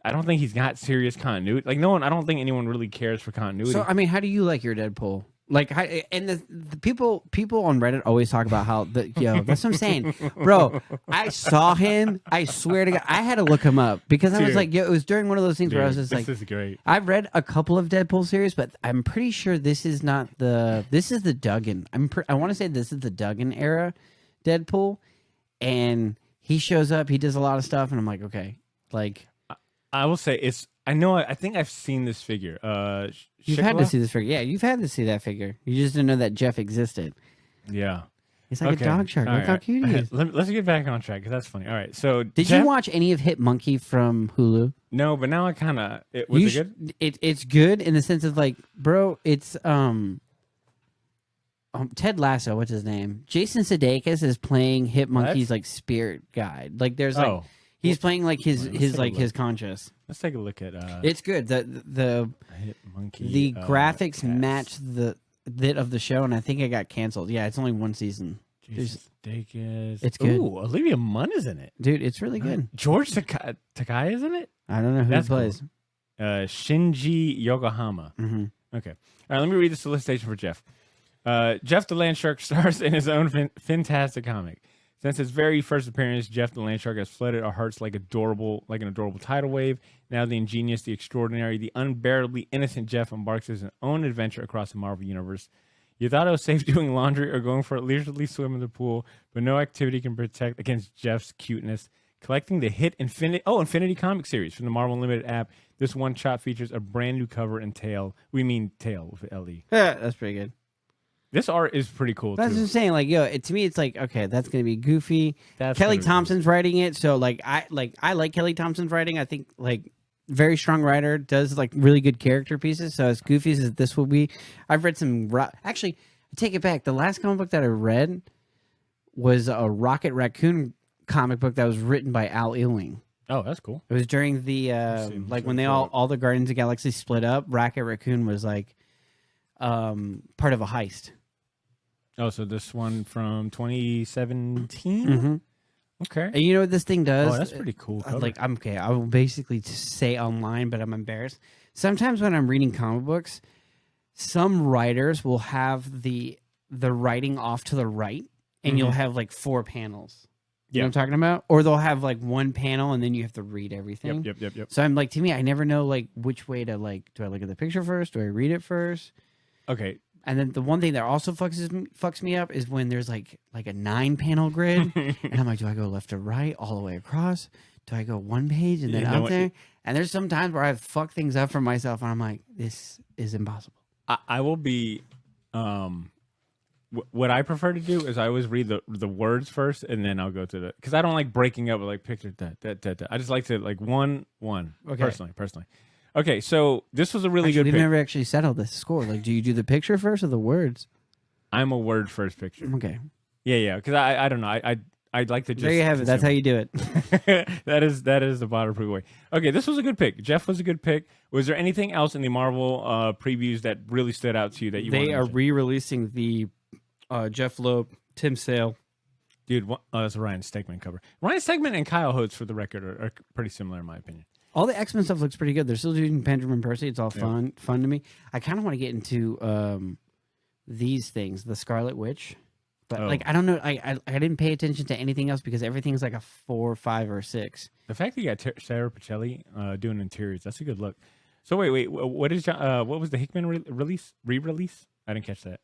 I don't think he's got serious continuity. Like no one. I don't think anyone really cares for continuity. So I mean, how do you like your Deadpool? Like, and the people on Reddit always talk about how that's what I'm saying, bro. I saw him. I swear to God, I had to look him up because I was Dude. like, it was during one of those things where I was just this like, is great. I've read a couple of Deadpool series, but I'm pretty sure this is not this is the Duggan. I want to say this is the Duggan era Deadpool, and he shows up, he does a lot of stuff, and I'm like, okay, like I will say it's. I think I've seen this figure. you've had to Shikla? see this figure. Yeah, you've had to see that figure. You just didn't know that Jeff existed. Yeah. He's like a dog shark. All Look right, how all cute he right. is. Let's get back on track because that's funny. All right. So Did Jeff- you watch any of Hit Monkey from Hulu? No, but now I kind of. Was You it good? It's good in the sense of like, bro, it's Ted Lasso. What's his name? Jason Sudeikis is playing Hit Monkey's like spirit guide. Like there's like he's playing like his conscious. Let's take a look at. It's good. The Hit Monkey. the graphics cast. match the bit of the show, and I think it got canceled. Yeah, it's only one season. Jason Sudeikis. It's good. Ooh, Olivia Munn is in it. Dude, it's really good. George Takai is in it. I don't know who That's plays. Shinji Yokohama. Mhm. Okay. All right. Let me read the solicitation for Jeff. Jeff the Land Shark stars in his own fantastic comic. Since his very first appearance, Jeff the Land Shark has flooded our hearts like an adorable tidal wave. Now the ingenious, the extraordinary, the unbearably innocent Jeff embarks his own adventure across the Marvel Universe. You thought it was safe doing laundry or going for a leisurely swim in the pool, but no activity can protect against Jeff's cuteness. Collecting the hit Infinity comic series from the Marvel Unlimited app, this one-shot features a brand new cover and tail. We mean tail with L-E. Yeah, that's pretty good. This art is pretty cool That's what too. I'm saying. Like, yo, to me, it's like, okay, that's gonna be goofy. That's Kelly gonna be Thompson's writing it, so like, I like Kelly Thompson's writing. I think like very strong writer, does like really good character pieces. So as goofy as this will be, I've read some. Actually, I take it back. The last comic book that I read was a Rocket Raccoon comic book that was written by Al Ewing. Oh, that's cool. It was during the see. like Let's when they pull it up. all the Guardians of the Galaxy split up. Rocket Raccoon was like part of a heist. Oh, so this one from 2017. Mm-hmm. Okay. And you know what this thing does? Oh, that's pretty cool. Cover. Like, I'm okay. I will basically just say online, but I'm embarrassed. Sometimes when I'm reading comic books, some writers will have the writing off to the right, and you'll have like 4 panels. You know what I'm talking about? Or they'll have like one panel, and then you have to read everything. Yep. So I'm like, to me, I never know like which way to like. Do I look at the picture first? Do I read it first? Okay. And then the one thing that also fucks me up is when there's like a 9-panel grid, and I'm like, do I go left to right all the way across? Do I go one page and then You know out what? there? And there's some times where I've fucked things up for myself, and I'm like, this is impossible. I will be. What I prefer to do is I always read the words first, and then I'll go to the because I don't like breaking up with like picture that. I just like to like one. Okay. Personally. Okay, so this was a really Actually, good we've pick. never actually settled this score. Like, do you do the picture first or the words? I'm a word first picture. Okay. Yeah, because I don't know. I'd like to just There you have it. That's how you do it. that is the waterproof way. Okay, this was a good pick. Jeff was a good pick. Was there anything else in the Marvel previews that really stood out to you that you They wanted to are mention? re-releasing the Jeff Loeb, Tim Sale. Dude, that's a Ryan Stegman cover. Ryan Stegman and Kyle Hodes, for the record, are pretty similar in my opinion. All the X-Men stuff looks pretty good. They're still doing Benjamin Percy. It's all fun to me. I kind of want to get into these things, the Scarlet Witch. But like, I don't know. I didn't pay attention to anything else because everything's like a 4, 5, or 6. The fact that you got Sarah Pacelli doing interiors, that's a good look. So wait, what was the Hickman re-release? I didn't catch that.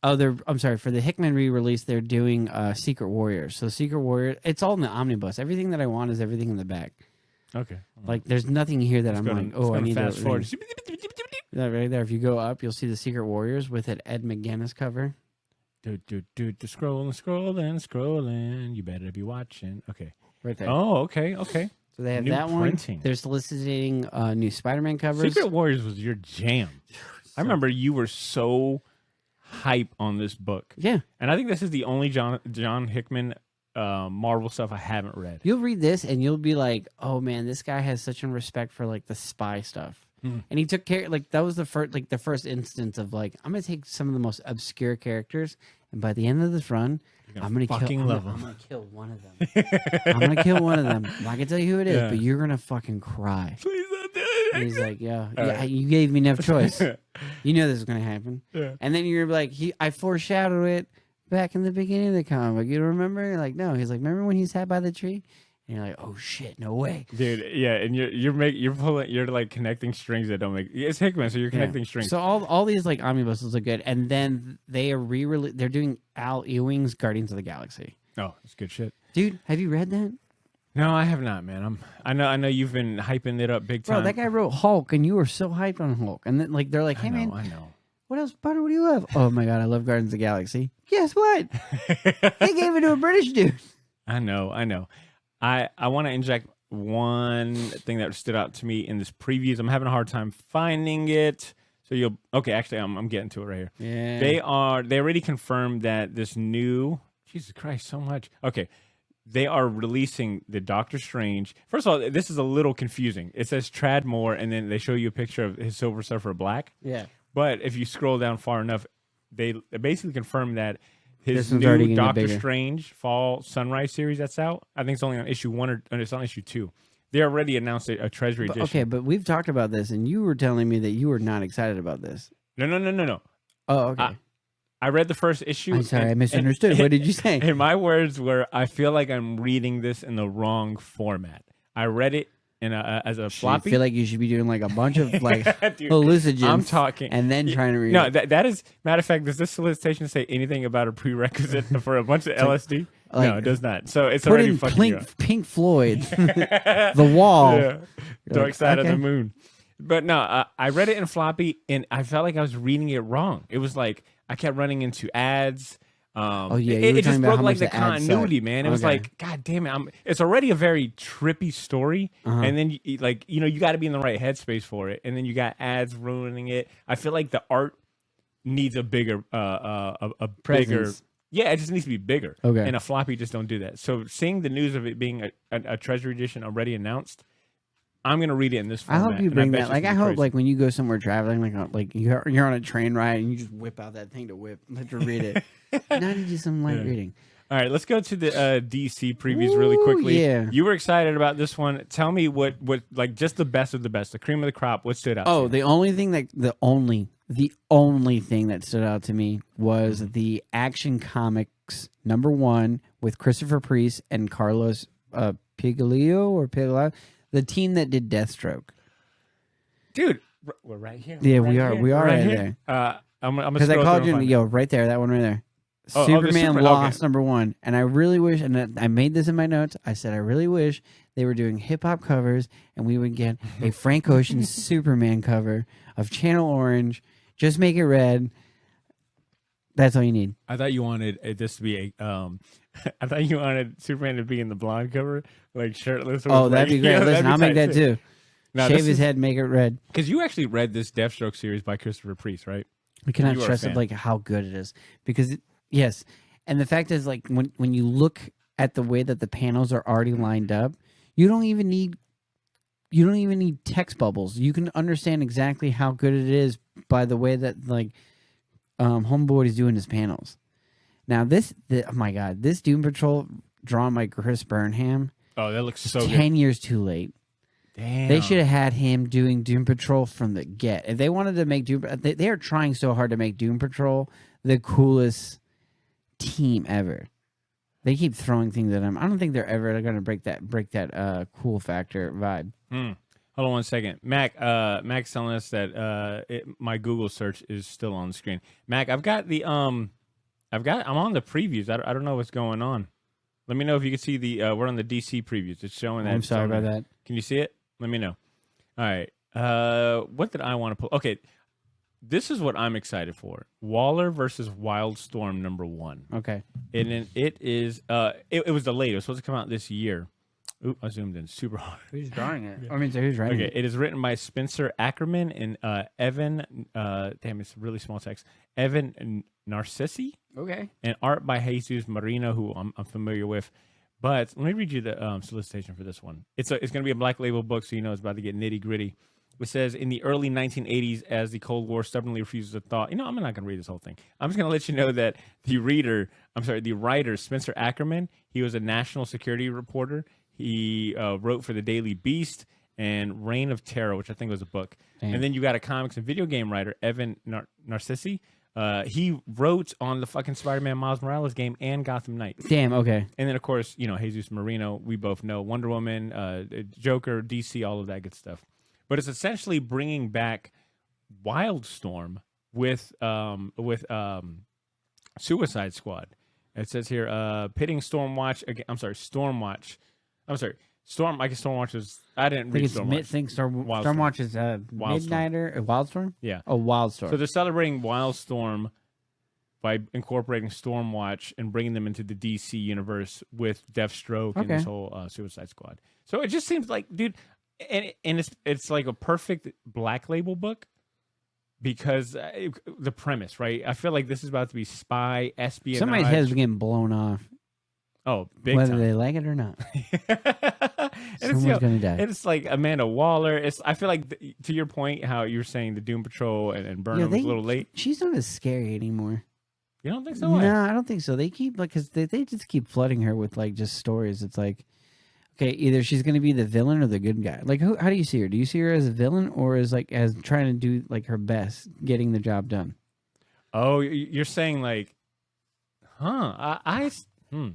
Oh, I'm sorry. For the Hickman re-release, they're doing Secret Warriors. So Secret Warrior, it's all in the omnibus. Everything that I want is everything in the back. Okay. Like, there's nothing here that I'm like, oh, I need fast to forward. That right there. If you go up, you'll see the Secret Warriors with an Ed McGuinness cover. Dude, scrolling. You better be watching. Okay. Right there. Oh, okay. So they have New that printing. one. They're soliciting new Spider-Man covers. Secret Warriors was your jam. I remember you were so hype on this book. Yeah. And I think this is the only John Hickman Marvel stuff I haven't read. You'll read this and you'll be like, oh man, this guy has such a respect for like the spy stuff. And he took care, like that was the first instance of like, I'm gonna take some of the most obscure characters, and by the end of this run, I'm gonna kill one of them. I'm gonna kill one of them. I'm not gonna tell you who it is, but you're gonna fucking cry. Please don't do it. And he's like, yeah, you gave me enough choice. You know this was gonna happen. Yeah. And then you're like, I foreshadowed it back in the beginning of the comic. You don't remember? You're like, no. He's like, remember when he sat by the tree? And you're like, oh shit, no way, Dude. Yeah, and you're like connecting strings that don't make. It's Hickman, so you're connecting strings. So all these like omnibuses are good, and then they are they're doing Al Ewing's Guardians of the Galaxy. Oh, it's good shit. Dude, have you read that? No, I have not, man. I know you've been hyping it up big time. Bro, that guy wrote Hulk, and you were so hyped on Hulk, and then like they're like, hey I know. what else, Butter? What do you love? Oh my god, I love Guardians of the Galaxy. Guess what? They gave it to a British dude. I know. I want to inject one thing that stood out to me in this previews. I'm having a hard time finding it. So actually I'm getting to it right here. Yeah. They already confirmed that this new, Jesus Christ, so much. Okay. They are releasing the Doctor Strange. First of all, this is a little confusing. It says Trad Moore, and then they show you a picture of his Silver Surfer Black. Yeah. But if you scroll down far enough, they basically confirm that his This one's already new gonna get Doctor bigger. Strange Fall Sunrise series that's out. I think it's only on issue 1 or it's on issue 2. They already announced a Treasury edition. Okay, but we've talked about this, and you were telling me that you were not excited about this. No. Oh, okay. I read the first issue. I'm sorry, I misunderstood. What did you say? And my words were, I feel like I'm reading this in the wrong format. I read it in as a I floppy. feel like you should be doing like a bunch of like Dude, hallucinogens. I'm talking. and then trying to read. No, it. that is, matter of fact, does this solicitation say anything about a prerequisite for a bunch of LSD? like, no, it does not. So it's Put already in fucking you up. Pink Floyd, The Wall. Yeah. Dark like, Side of okay. the Moon. But no, I read it in floppy, and I felt like I was reading it wrong. It was like I kept running into ads. Oh, yeah, it you were just talking about broke how like much the the ads suck. continuity, man. It was Okay. like, God damn it! It's already a very trippy story, Uh-huh. and then like you got to be in the right headspace for it, and then you got ads ruining it. I feel like the art needs a bigger, a bigger. Presence. Yeah, it just needs to be bigger. Okay. And a floppy just don't do that. So seeing the news of it being a treasury edition already announced, I'm gonna read it in this I format. hope you and bring bet that. it's Like, I gonna be hope, crazy. like, when you go somewhere traveling, like you're on a train ride and you just whip out that thing to let you read it. Now I need you some light reading. All right, let's go to the DC previews really quickly. yeah. You were excited about this one. Tell me what like just the best of the best, the cream of the crop. What stood out? to Oh, you? the only thing that stood out to me was Mm-hmm. the Action Comics #1 with Christopher Priest and Carlos Piglia, the team that did Deathstroke. Dude, we're right here. Yeah, We're we right are. here. We are We're right here. there. I'm gonna Because I scroll called through and you, find it. right there, that one right there. Oh, the Superman Super- Lost okay. #1, and I really wish, and I made this in my notes. I said I really wish they were doing hip hop covers, and we would get a Frank Ocean Superman cover of Channel Orange. Just make it red. That's all you need. I thought you wanted this to be a. I thought you wanted Superman to be in the blonde cover, like shirtless. with, Oh, that'd like- be great. Yeah, Listen, I'll make that too. Now, Shave this his is- head, make it red. Because you actually read this Deathstroke series by Christopher Priest, right? I cannot You are a stress fan. like how good it is because yes, and the fact is like when you look at the way that the panels are already lined up, you don't even need text bubbles. You can understand exactly how good it is by the way that like Homeboy is doing his panels. Now oh my god, this Doom Patrol drawn by Chris Burnham, Oh, that looks so good. 10 years too late. Damn. They should have had him doing Doom Patrol from the get. If they wanted to make Doom, they are trying so hard to make Doom Patrol the coolest team ever. They keep throwing things at him. I don't think they're ever going to break that cool factor vibe. Hold on one second, Mac. Mac's telling us that my Google search is still on the screen. Mac, I'm on the previews. I don't know what's going on. Let me know if you can see the. We're on the DC previews. It's showing that. I'm it's sorry on about there. that. Can you see it? Let me know. All right. What did I want to pull? Okay. This is what I'm excited for. Waller versus Wildstorm #1. Okay. And then it is it was delayed. It was supposed to come out this year. Ooh, I zoomed in super hard. Who's drawing it? I mean, so who's writing Okay, it is written by Spencer Ackerman and Evan damn, it's really small text. Evan Narcissi, Okay. and art by Jesus Marino, who I'm familiar with. But let me read you the solicitation for this one. It's going to be a Black Label book, so you know it's about to get nitty gritty. It says, in the early 1980s, as the Cold War stubbornly refuses to thaw. I'm not going to read this whole thing. I'm just going to let you know that the writer, Spencer Ackerman, he was a national security reporter. He wrote for the Daily Beast and Reign of Terror, which I think was a book. Damn. And then you got a comics and video game writer, Evan Narcissi. He wrote on the fucking Spider-Man Miles Morales game and Gotham Knights. Damn. Okay. And then, of course, Jesus Marino, we both know, Wonder Woman, Joker, DC, all of that good stuff. But it's essentially bringing back Wildstorm with Suicide Squad. It says here, pitting Stormwatch again. Stormwatch. I guess Stormwatch is. I didn't I think read it's Stormwatch. Stormwatch is Midnighter. Wildstorm. Yeah. Oh, Wildstorm. So they're celebrating Wildstorm by incorporating Stormwatch and bringing them into the DC universe with Deathstroke and Okay. this whole Suicide Squad. So it just seems like, dude, and it's like a perfect Black Label book because the premise, right? I feel like this is about to be spy espionage. Somebody's head's getting blown off, Oh, big whether time. they like it or not. And it's, Someone's gonna die. It's like Amanda Waller. I feel like to your point, how you were saying the Doom Patrol and Burnham was a little late. She's not as scary anymore. You don't think so? No, Why? I don't think so. They keep because they just keep flooding her with like just stories. It's like, okay, either she's gonna be the villain or the good guy. Like, how do you see her? Do you see her as a villain or as trying to do like her best, getting the job done? Oh, you're saying like, huh?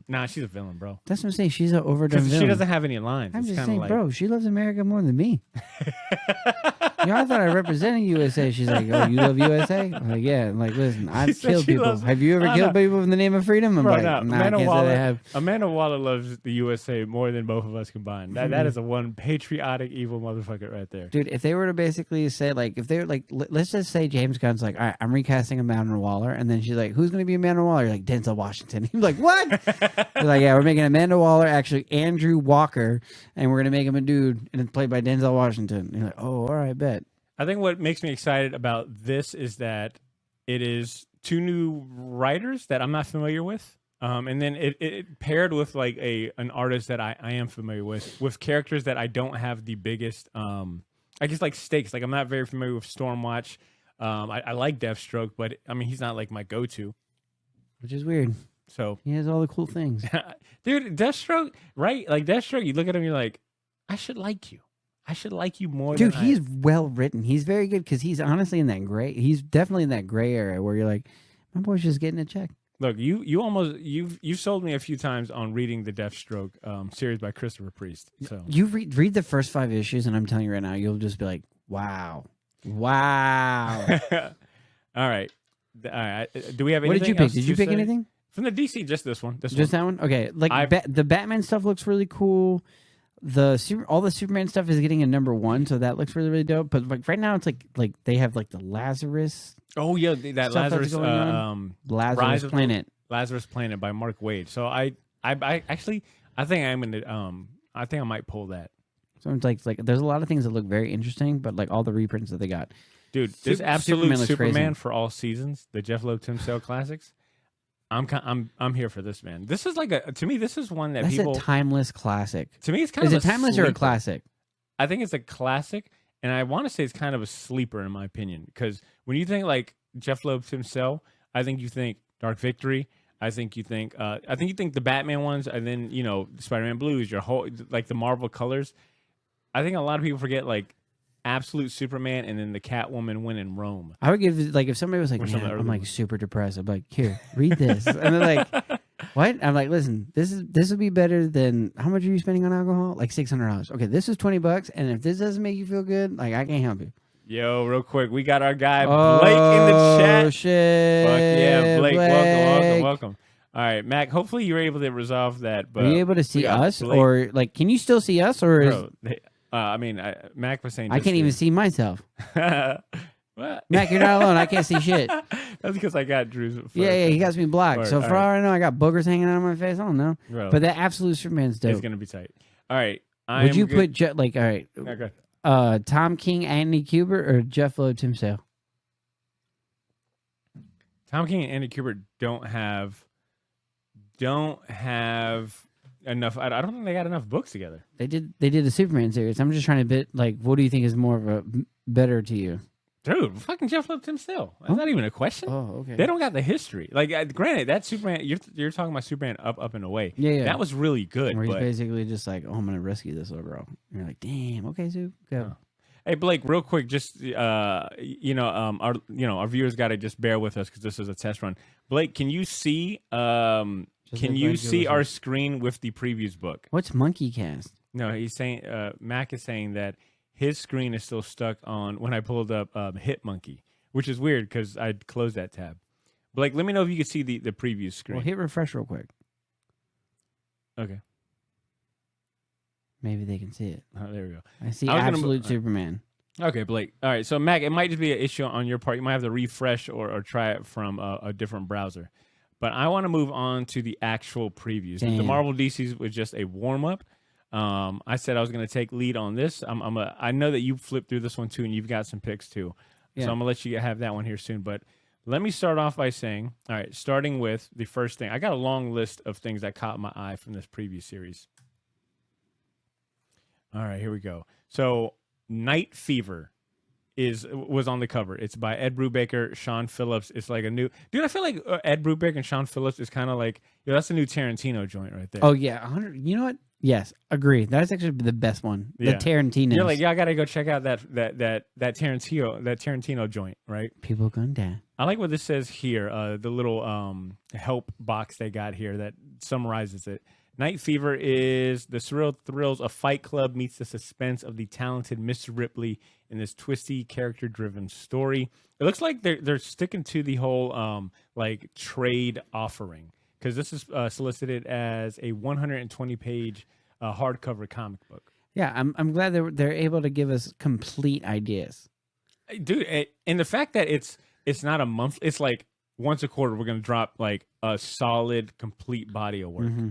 Nah, she's a villain, bro. That's what I'm saying. She's an overdone Because villain. she doesn't have any lines. I'm It's just kinda saying, like, bro. She loves America more than me. I thought I represented USA. She's like, oh, you love USA? I'm like, yeah. I'm like, listen, I've said killed she people. loves- Have you ever killed people in the name of freedom? I'm Bro, like, no, nah, I can't say Waller, I have. Amanda Waller loves the USA more than both of us combined. That is a one patriotic evil motherfucker right there. Dude, if they were to basically say, like, if they were like, let's just say James Gunn's like, all right, I'm recasting Amanda Waller, and then she's like, who's going to be Amanda Waller? You're like, Denzel Washington. He's like, what? He's like, yeah, we're making Amanda Waller actually Andrew Walker, and we're going to make him a dude, and it's played by Denzel Washington. And you're like, oh, all right, bet. I think what makes me excited about this is that it is two new writers that I'm not familiar with. And then it paired with like an artist that I am familiar with characters that I don't have the biggest, I guess like stakes. Like I'm not very familiar with Stormwatch. I like Deathstroke, but I mean, he's not like my go-to. Which is weird. So He has all the cool things. dude, Deathstroke, right? Like Deathstroke, you look at him, you're like, I should like you. I should like you more. Dude, than he's well written. He's very good because he's honestly in that gray. He's definitely in that gray area where you're like, my boy's just getting a check. Look, you've sold me a few times on reading the Deathstroke series by Christopher Priest. So You read the first 5 issues, and I'm telling you right now, you'll just be like, wow. Wow. all right. Do we have anything? What did you pick? else Did you to pick say? anything? From the DC? Just this one. Just that one? Okay. Like the Batman stuff looks really cool. All the Superman stuff is getting a #1, so that looks really, really dope. But like right now, it's like they have like the Lazarus. Oh yeah, that stuff that's Lazarus going on. Lazarus Rise of the Planet. Lazarus Planet by Mark Waid. So I actually I think I'm gonna I think I might pull that. So it's like there's a lot of things that look very interesting, but like all the reprints that they got. Dude, this absolute Superman looks Superman crazy. for all seasons, the Jeff Loeb Tim Sale classics. I'm here for this, man. This is like to me this is one that That's people a timeless classic. to me it's kind Is of it timeless or a sleeper. classic? I think it's a classic, and I want to say it's kind of a sleeper in my opinion. Because when you think like Jeff Loeb himself, I think you think Dark Victory. I think you think the Batman ones, and then Spider-Man Blues, your whole like the Marvel colors. I think a lot of people forget like Absolute Superman, and then the Catwoman win in Rome. I would give like if somebody was like, Or some man, other I'm like ones. super depressed. I'm like, here, read this, and they're like, what? I'm like, listen, this would be better than how much are you spending on alcohol? Like $600. Okay, this is $20, and if this doesn't make you feel good, like I can't help you. Yo, real quick, we got our guy Blake in the chat. Oh shit! Fuck yeah, Blake. Welcome. All right, Mac. Hopefully you're able to resolve that. But Are you able to we see got us, Blake. or like, can you still see us, or is Bro, Mac was saying I can't even see myself? What? Mac, you're not alone. I can't see shit. That's because I got Drew's. Yeah, he got me blocked. Word, So for all I know, I got boogers hanging out of my face. I don't know, Bro, but that Absolute Superman's dope. it's gonna be tight. All right, Would you put like, all right, Okay. Tom King, Andy Kubert, or Jeff Loeb himself? Tom King and Andy Kubert don't have enough. I don't think they got enough books together. They did a Superman series. I'm just trying to what do you think is more of a better to you? Dude, fucking Jeff Loeb himself. That's not even a question. Oh, okay. They don't got the history. Like, granted, that Superman, you're talking about Superman up and away. Yeah. That was really good. Where he's But basically just like, oh, I'm gonna rescue this little girl. And you're like, damn, okay, Sue, go. hey, Blake, real quick, just our viewers got to just bear with us because this is a test run. Blake, can you see our screen with the previews book? What's Monkey Cast? No, he's saying Mac is saying that his screen is still stuck on when I pulled up Hit Monkey, which is weird because I closed that tab. Blake, let me know if you can see the preview screen. Well, hit refresh real quick. Okay. Maybe they can see it. Oh, there we go. I see I was gonna Absolute Superman. Okay, Blake. All right, so Mac, it might just be an issue on your part. You might have to refresh or try it from a different browser. But I want to move on to the actual previews. The Damn. Marvel DCs was just a warm up. I said I was going to take lead on this. I know that you flipped through this one too, and you've got some picks too. Yeah. So I'm gonna let you have that one here soon. But let me start off by saying, all right, starting with the first thing. I got a long list of things that caught my eye from this preview series. All right, here we go. So Night Fever was on the cover. It's by Ed Brubaker, Sean Phillips. It's like a new dude. I feel like Ed Brubaker and Sean Phillips is kind of like, that's a new Tarantino joint right there. Oh yeah, 100. You know what? Yes, agree. That's actually the best one. The Yeah. Tarantino. You're like, yeah, I gotta go check out that Tarantino joint, right? People gonna die. I like what this says here. The little help box they got here that summarizes it. Night Fever is the surreal thrills of Fight Club meets the suspense of the talented Mr. Ripley in this twisty, character-driven story. It looks like they're sticking to the whole like trade offering, because this is solicited as a 120-page hardcover comic book. Yeah, I'm glad they're able to give us complete ideas. Dude, and the fact that it's not a month, it's like once a quarter we're gonna drop like a solid, complete body of work. Mm-hmm.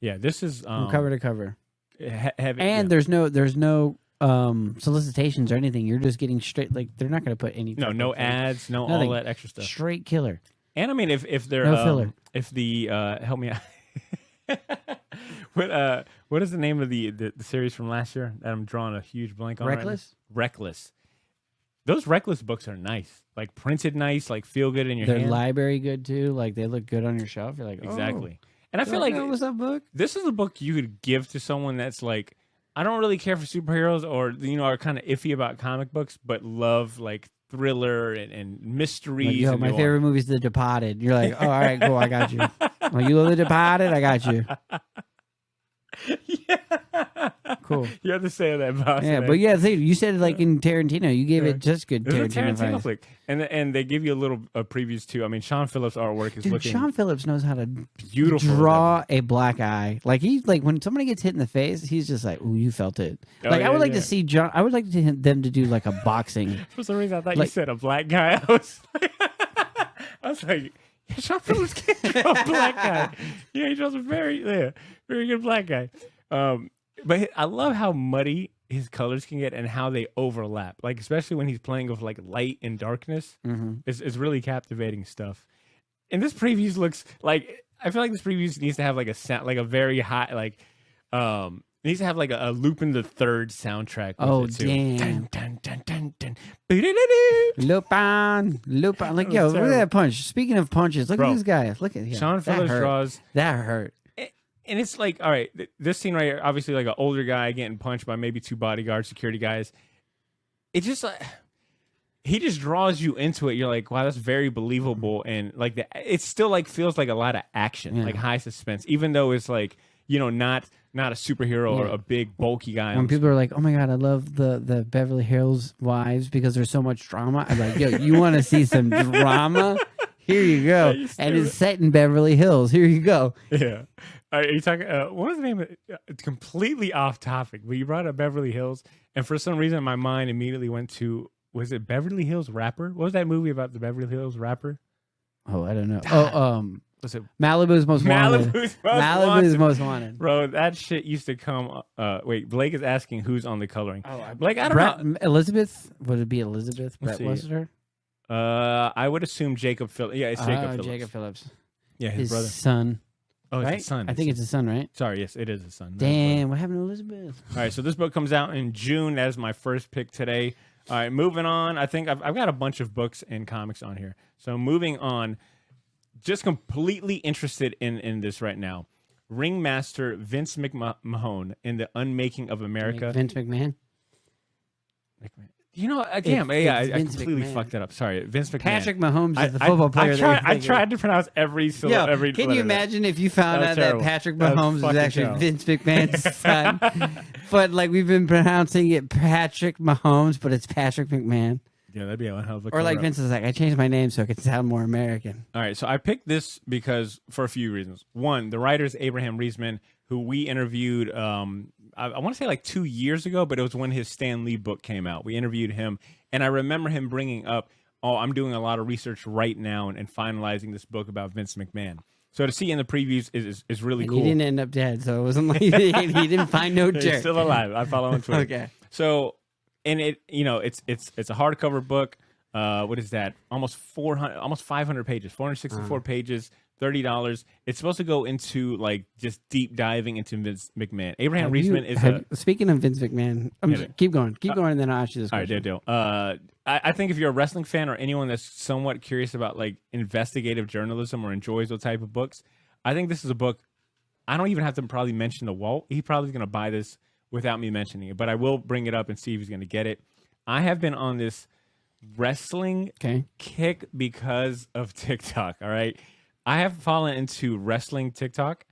Yeah, this is From cover to cover, heavy. and there's no solicitations or anything. You're just getting straight. Like they're not going to put any. no ads, nothing. All that extra stuff. Straight killer. And I mean, if they're no filler. If the help me out. What is the name of the series from last year that I'm drawing a huge blank on? Reckless. Right, Reckless. Those Reckless books are nice, like printed nice, like feel good in your Their hand. library good too. Like they look good on your shelf. You're like, exactly. Oh, and I feel like what's that book? This is a book you could give to someone that's like, I don't really care for superheroes, or are kind of iffy about comic books, but love like thriller and mysteries. Like, yo, and my favorite movie is The Departed. You're like, oh, all right, cool, I got you. Like, you love The Departed? I got you. Yeah. Cool. You have to say that, boss. Yeah, but yeah, you said it like in Tarantino. You gave it just good It's a Tarantino Tarantino vibes. flick, and they give you a little previews too. I mean, Sean Phillips' artwork is Dude, looking Sean Phillips knows how to beautiful. draw a black eye. Like he's like when somebody gets hit in the face, he's just like, "Ooh, you felt it." Oh, Like yeah, I would like yeah. to see John. I would like them to do like a boxing. For some reason, I thought you Like- said a black guy. I was like, yeah, Sean Phillips can't draw a black guy. Yeah, he draws a very good black guy. But I love how muddy his colors can get and how they overlap. Like especially when he's playing with like light and darkness. Mm-hmm. It's really captivating stuff. And this previews looks like, I feel like this previews needs to have like a sound, like a very high, like it needs to have like a Lupin the Third soundtrack. With Oh, it too. damn. Dun, dun, dun, dun, dun. Lupin. Like, yo, look at that punch. Speaking of punches, look Bro, at this guy. Look at him. Sean Phillips draws. That hurt. And it's like, all right, this scene right here, obviously like an older guy getting punched by maybe two bodyguards, security guys. It just like, he just draws you into it. You're like, wow, that's very believable. And like, it still like feels like a lot of action, Yeah. like high suspense, even though it's like, not a superhero or a big bulky guy. When people are like, "Oh my god, I love the Beverly Hills Wives because there's so much drama," I'm like, "Yo, you want to see some drama? Here you go." And it's set in Beverly Hills. Here you go. Yeah. Are you talking? What was the name? It's completely off topic, but you brought up Beverly Hills, and for some reason, my mind immediately went to, was it Beverly Hills Rapper? What was that movie about the Beverly Hills Rapper? Oh, I don't know. Was it Malibu's Most Wanted. Malibu's Most Wanted. Bro, that shit used to come. Wait, Blake is asking who's on the coloring. Oh, Blake, I don't know. Elizabeth? Would it be Elizabeth? Let's Brett see. was her? I would assume Jacob Phillips. Yeah, it's Jacob Phillips. Jacob Phillips. Yeah, his His brother. son. Oh, it's Right? his son. I think it's his son, right? Sorry, yes, it is his son. Damn, what happened to Elizabeth? All right, so this book comes out in June. That is my first pick today. All right, moving on. I think I've got a bunch of books and comics on here. So moving on, just completely interested in this right now. Ringmaster Vince McMahon in the Unmaking of America. Like Vince McMahon? Damn, I Vince completely McMahon. fucked that up. Sorry, Vince McMahon. Patrick Mahomes is the I- football player. I tried to pronounce every syllable. Yo, every can you letter. imagine if you found That out was terrible. that Patrick That was Mahomes is fucking actually terrible. Vince McMahon's son? But like we've been pronouncing it Patrick Mahomes, but it's Patrick McMahon. Yeah, that'd be a hell of a Or like cover-up. Vince is like, I changed my name so it could sound more American. All right, so I picked this because for a few reasons. One, the writer is Abraham Reisman, who we interviewed, I want to say like 2 years ago, but it was when his Stan Lee book came out. We interviewed him, and I remember him bringing up, I'm doing a lot of research right now and finalizing this book about Vince McMahon. So to see in the previews is really And cool. he didn't end up dead, so it wasn't like he didn't find no He's jerk. still alive. I follow on Twitter. Okay. So, and it's a hardcover book. What is that? Almost 500 pages, 464 pages, $30. It's supposed to go into like just deep diving into Vince McMahon. Abraham Reisman is speaking of Vince McMahon, keep going, and then I'll ask you this all right, question. deal. I think if you're a wrestling fan or anyone that's somewhat curious about like investigative journalism or enjoys those type of books, I think this is a book. I don't even have to probably mention to Walt. He probably is going to buy this without me mentioning it, but I will bring it up and see if he's going to get it. I have been on this wrestling kick because of TikTok. All right. I have fallen into wrestling TikTok,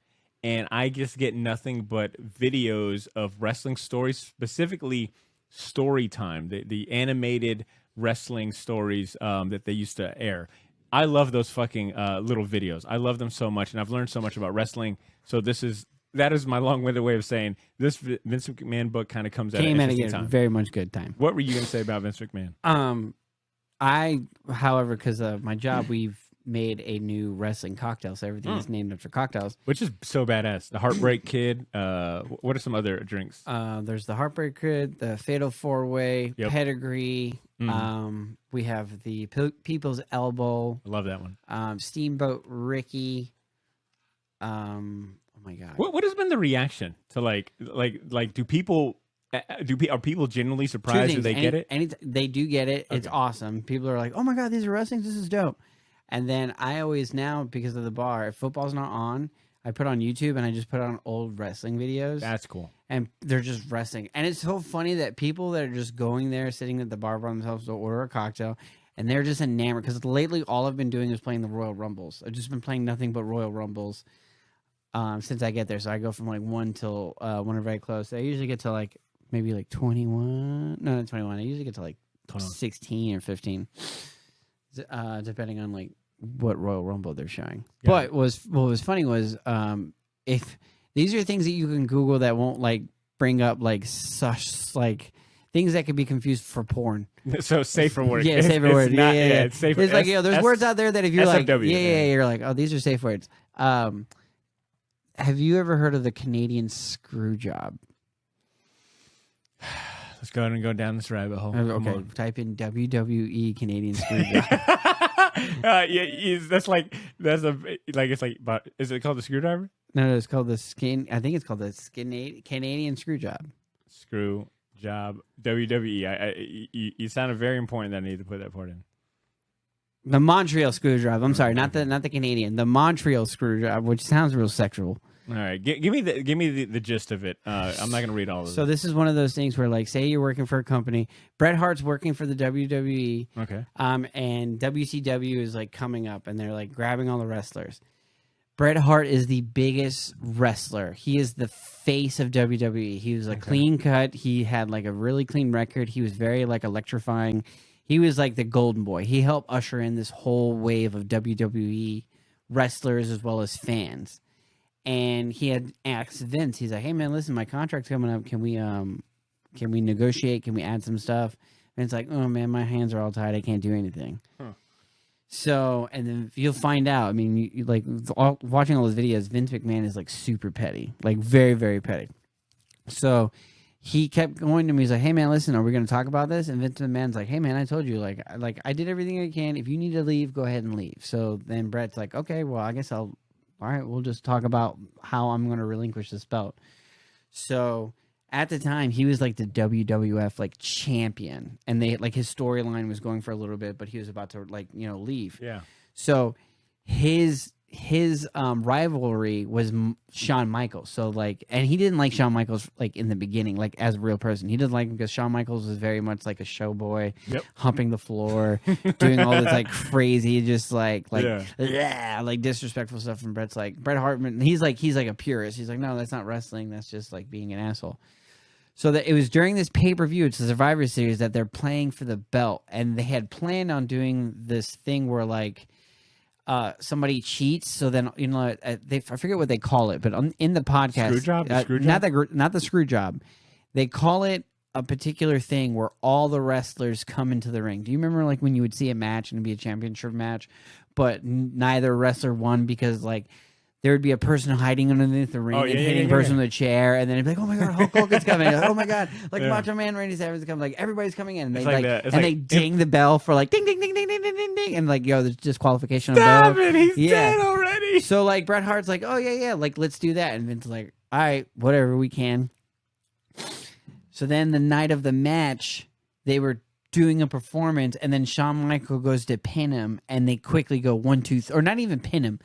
and I just get nothing but videos of wrestling stories, specifically Story Time, the animated wrestling stories that they used to air. I love those fucking little videos. I love them so much, and I've learned so much about wrestling. So that is my long-winded way of saying this Vince McMahon book kind of comes at Came an at interesting a time. very much good time. What were you going to say about Vince McMahon? However, because of my job, we've made a new wrestling cocktail, so everything is named after cocktails. Which is so badass. The Heartbreak Kid. What are some other drinks? There's the Heartbreak Kid, the Fatal 4-Way, Yep. Pedigree. We have the People's Elbow. I love that one. Steamboat Ricky. Oh my god. What has been the reaction to like do people are people genuinely Two surprised that things. they get it? They do get it. It's Okay. awesome. People are like, "Oh my god, these are wrestlings. This is dope." And then I always now, because of the bar, if football's not on, I put on YouTube and I just put on old wrestling videos. That's cool. And they're just wrestling. And it's so funny that people that are just going there, sitting at the bar by themselves to order a cocktail, and they're just enamored. Because lately, all I've been doing is playing the Royal Rumbles. I've just been playing nothing but Royal Rumbles since I get there. So I go from like 1 till whenever I close. So I usually get to like maybe like 21. No, not 21. I usually get to like 16 or 15. Depending on like what Royal Rumble they're showing. Yeah. But what was funny was if these are things that you can Google that won't like bring up like such like things that could be confused for porn. So safer word. Yeah, safer word. Not, Yeah. It's safer. There's like there's words out there that if you're like SFW, yeah. you're like, oh, these are safe words. Have you ever heard of the Canadian screw job? Let's go ahead and go down this rabbit hole. Come Okay, on. type in WWE Canadian screw job. That's it's like but is it called the screwdriver? No, it's called the skin. I think it's called the Canadian screw job. Screw job WWE. You sounded very important that I need to put that part in. The Montreal screw job. I'm sorry, not the Canadian. The Montreal screw job, which sounds real sexual. All right, give me the gist of it. I'm not gonna read all of it. So this is one of those things where, like, say you're working for a company. Bret Hart's working for the WWE. Okay. And WCW is like coming up, and they're like grabbing all the wrestlers. Bret Hart is the biggest wrestler. He is the face of WWE. He was a clean cut. He had like a really clean record. He was very like electrifying. He was like the golden boy. He helped usher in this whole wave of WWE wrestlers as well as fans. And he had asked Vince, he's like, "Hey man, listen, my contract's coming up. Can we negotiate? Can we add some stuff?" Vince's like, "Oh man, my hands are all tied. I can't do anything." Huh. So, and then you'll find out. I mean, you like watching all those videos. Vince McMahon is like super petty, like very, very petty. So he kept going to me. He's like, "Hey man, listen, are we going to talk about this?" And Vince McMahon's like, "Hey man, I told you, like I did everything I can. If you need to leave, go ahead and leave." So then Bret's like, "Okay, well, I guess all right, we'll just talk about how I'm going to relinquish this belt." So at the time, he was like the WWF like champion, and they like his storyline was going for a little bit, but he was about to like leave. Yeah. So his rivalry was Shawn Michaels. So like, and he didn't like Shawn Michaels like in the beginning, like as a real person. He didn't like him because Shawn Michaels was very much like a show boy, humping the floor, doing all this like crazy, just like disrespectful stuff. And Bret's like Bret Hartman. He's like a purist. He's like, no, that's not wrestling. That's just like being an asshole. So that it was during this pay-per-view, it's the Survivor Series, that they're playing for the belt, and they had planned on doing this thing where like somebody cheats. So then I forget what they call it, but in the podcast, Screw job? The screw job? not the screw job. They call it a particular thing where all the wrestlers come into the ring. Do you remember like when you would see a match and it'd be a championship match, but neither wrestler won because like there would be a person hiding underneath the ring and hitting a person with a chair, and then it'd be like, "Oh my god, Hulk Hogan's coming!" Oh my god, like Macho Man Randy Savage is coming! Like everybody's coming in, and they ding the bell for like ding ding ding ding ding ding ding ding, and like there's disqualification. Stop it! He's dead already. So like Bret Hart's like, "Oh yeah, like let's do that," and Vince's like, "All right, whatever, we can." So then the night of the match, they were doing a performance, and then Shawn Michaels goes to pin him, and they quickly go 1, 2, or not even pin him.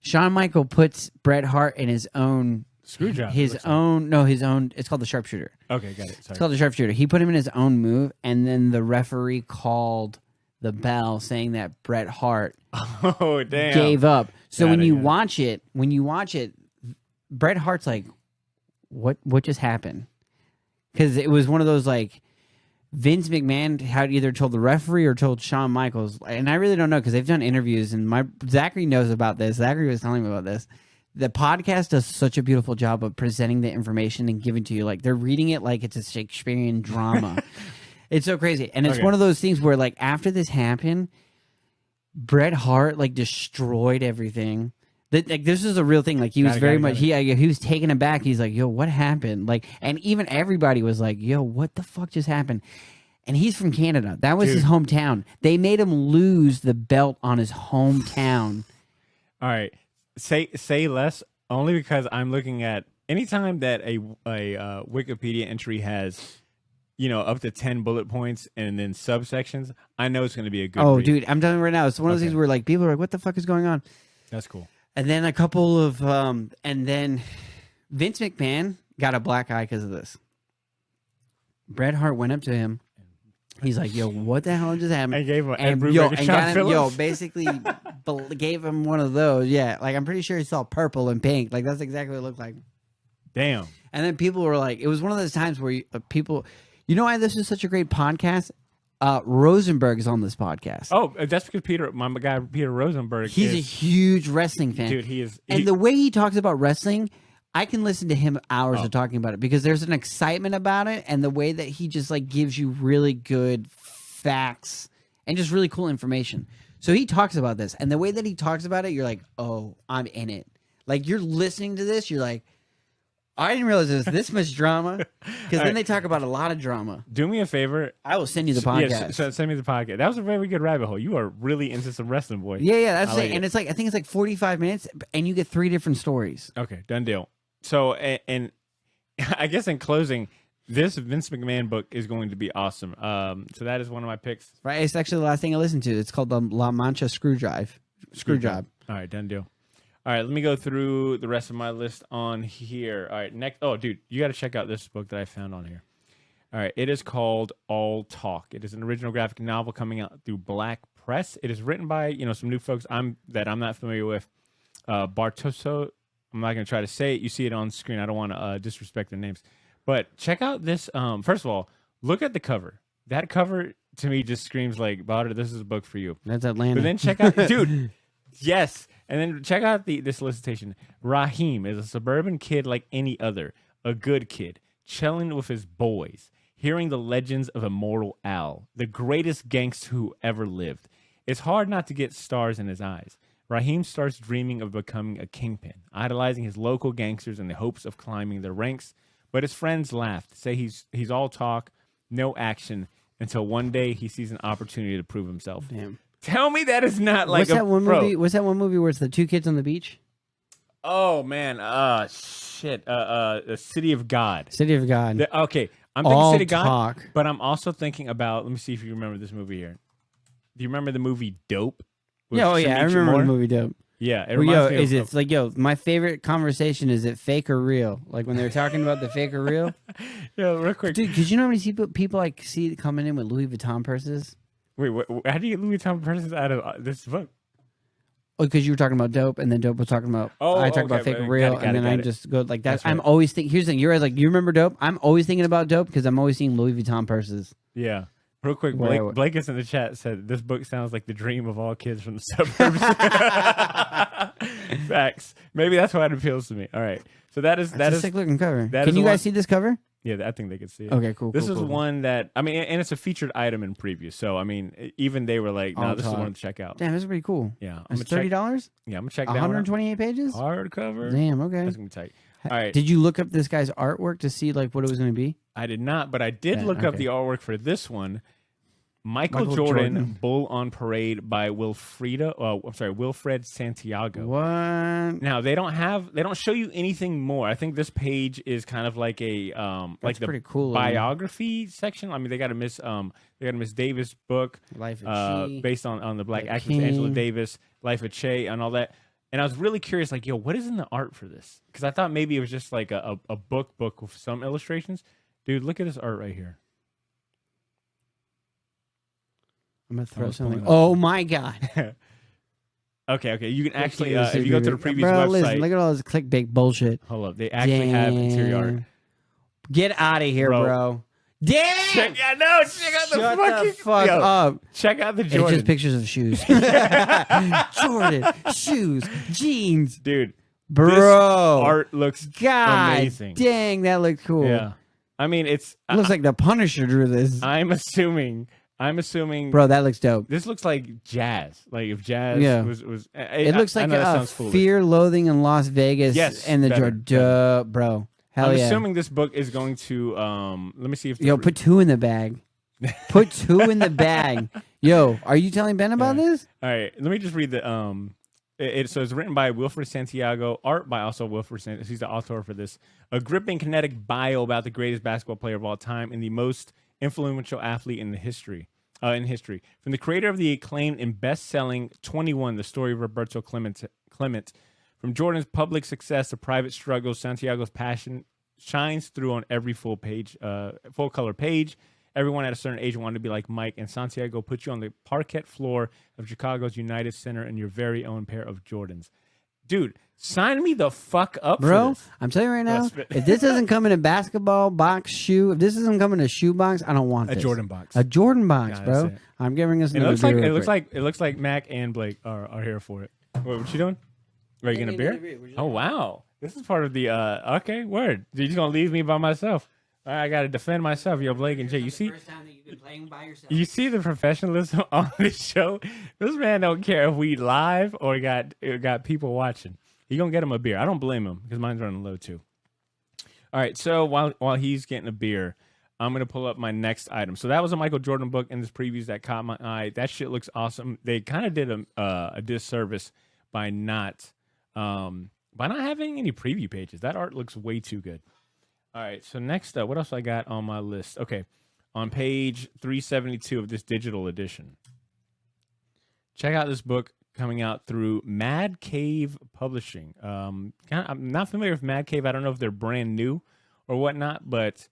Shawn Michaels puts Bret Hart in his own screw job. His own. It's called the sharpshooter. Okay, got it. Sorry. It's called the sharpshooter. He put him in his own move, and then the referee called the bell saying that Bret Hart Oh damn! gave up. So Got when it, you got it. watch it, Bret Hart's like, what just happened? Because it was one of those like Vince McMahon had either told the referee or told Shawn Michaels, and I really don't know because they've done interviews, and Zachary knows about this. Zachary was telling me about this. The podcast does such a beautiful job of presenting the information and giving to you. Like they're reading it like it's a Shakespearean drama. It's so crazy. And it's one of those things where like after this happened, Bret Hart like destroyed everything. Like this is a real thing. Like he was he was taken aback. He's like, yo, what happened? Like, and even everybody was like, yo, what the fuck just happened? And he's from Canada. That was his hometown. They made him lose the belt on his hometown. All right. Say less, only because I'm looking at anytime that a Wikipedia entry has, up to 10 bullet points and then subsections, I know it's going to be a good read. Dude, I'm telling you right now, it's one of those things where like people are like, what the fuck is going on? That's cool. And then a couple of, and then Vince McMahon got a black eye because of this. Bret Hart went up to him. He's like, yo, what the hell just happened? I gave him basically gave him one of those. Yeah, like I'm pretty sure he saw purple and pink. Like that's exactly what it looked like. Damn. And then people were like, it was one of those times where people, you know why this is such a great podcast? Rosenberg is on this podcast. Oh, that's because my guy Peter Rosenberg. He's a huge wrestling fan, dude. He is, and the way he talks about wrestling, I can listen to him hours of talking about it because there's an excitement about it, and the way that he just like gives you really good facts and just really cool information. So he talks about this, and the way that he talks about it, you're like, oh, I'm in it. Like you're listening to this, you're like, I didn't realize there was this much drama. Because then they talk about a lot of drama. Do me a favor. I will send you the podcast. Yeah, send me the podcast. That was a very good rabbit hole. You are really into some wrestling, boy. Yeah, that's it. And it's like, I think it's like 45 minutes, and you get 3 different stories. Okay, done deal. So, and I guess in closing, this Vince McMahon book is going to be awesome. So that is one of my picks. Right, it's actually the last thing I listened to. It's called the La Mancha Screwjob. All right, done deal. All right, let me go through the rest of my list on here. All right, next. Oh, dude, you got to check out this book that I found on here. All right, it is called All Talk. It is an original graphic novel coming out through Black Press. It is written by some new folks I'm not familiar with. Bartoso. I'm not going to try to say it. You see it on screen. I don't want to disrespect their names, but check out this. First of all, look at the cover. That cover to me just screams like, Bauder, this is a book for you. That's Atlanta. But then check out, dude. Yes. And then check out the solicitation. Raheem is a suburban kid like any other, a good kid, chilling with his boys, hearing the legends of Immortal Al, the greatest gangster who ever lived. It's hard not to get stars in his eyes. Raheem starts dreaming of becoming a kingpin, idolizing his local gangsters in the hopes of climbing their ranks. But his friends laugh, say he's all talk, no action, until one day he sees an opportunity to prove himself. Damn. Tell me that is not like what's that one movie? What's that one movie where it's the 2 kids on the beach? Oh man, shit. The City of God. City of God. Okay, I'm thinking City of God, talk. but I'm also thinking about. Let me see if you remember this movie here. Do you remember the movie Dope? Yeah, I remember the movie Dope. Yeah, it well, my favorite conversation is it fake or real? Like when they're talking about the fake or real. Yo, real quick, dude, because you know how many people like see coming in with Louis Vuitton purses? Wait, how do you get Louis Vuitton purses out of this book? Oh, because you were talking about Dope, and then Dope was talking about I talked about fake or real, and then I just go like that. That's right. I'm always thinking. Here's the thing: you're like, you remember Dope? I'm always thinking about Dope because I'm always seeing Louis Vuitton purses. Yeah. Real quick, Blake is in the chat said this book sounds like the dream of all kids from the suburbs. Facts. Maybe that's why it appeals to me. All right. So that is a sick looking cover. Can you guys see this cover? Yeah, I think they could see it. Okay, cool. This is one that and it's a featured item in previews. So I mean, even they were like, "No, this is one to check out." Damn, this is pretty cool. Yeah, it's $30. Yeah, I'm gonna check that 128 pages. Hardcover. Damn. Okay. That's gonna be tight. All right. Did you look up this guy's artwork to see like what it was going to be? I did not, but I did look up the artwork for this one. Michael Jordan, Bull on Parade by Wilfred Santiago. What? Now they don't show you anything more. I think this page is kind of like a like the pretty cool biography section. I mean, they got a Miss Davis book, Life of Che, based on the black actress Angela Davis, Life of Che, and all that. And I was really curious, like, yo, what is in the art for this? Because I thought maybe it was just like a book with some illustrations. Dude, look at this art right here. I'm gonna throw something. Oh my god! Okay. You can actually, Let's if see, you go to the bro, previous website, listen, look at all this clickbait bullshit. hold up, they actually have interior art. Damn. Get out of here, bro. Damn. Check out Shut the fuck up. Check out the It's Jordan, just pictures of shoes. Jordan shoes, jeans, dude. bro. This art looks God amazing. dang, that looks cool. Yeah, I mean, it's. Looks like the Punisher drew this. I'm assuming, Bro, that looks dope. this looks like jazz. Like if jazz Yeah. was. It looks I like know that a sounds foolish. Fear, Loathing in Las Vegas. Yes, and the better, Jordan, bro. Hell I'm yeah. assuming this book is going to. Let me see if. Yo, put 2 in the bag. Put 2 in the bag. Yo, are you telling Ben about this? All right, let me just read the so it's written by Wilfred Santiago, art by also Wilfred Santiago. He's the author for this. A gripping kinetic bio about the greatest basketball player of all time and the most influential athlete in history. From the creator of the acclaimed and best-selling 21, The Story of Roberto Clement. From Jordan's public success to private struggles, Santiago's passion shines through on every full color page. Everyone at a certain age wanted to be like Mike, and Santiago put you on the parquet floor of Chicago's United Center in your very own pair of Jordans. Dude, sign me the fuck up, Bro, for this. I'm telling you right now, Spit. if this doesn't come in a basketball box shoe, if this doesn't come in a shoe box, I don't want A this. Jordan box. A Jordan box, Yeah, bro. that's it. I'm giving us It another looks like beer it real looks quick. like it looks like Mac and Blake are here for it. What you doing? Are you getting a beer? Oh wow, this is part of the okay word. You're just gonna leave me by myself. I gotta defend myself, yo, Blake and Jay. You see, First time that you've been playing by yourself. you see the professionalism on this show. This man don't care if we live or got people watching. He gonna get him a beer. I don't blame him because mine's running low too. All right, so while he's getting a beer, I'm gonna pull up my next item. So that was a Michael Jordan book in this previews that caught my eye. That shit looks awesome. They kind of did a disservice by not having any preview pages. That art looks way too good. All right, so next up, what else I got on my list? Okay, on page 372 of this digital edition, check out this book coming out through Mad Cave Publishing. I'm not familiar with Mad Cave. I don't know if they're brand new or whatnot, but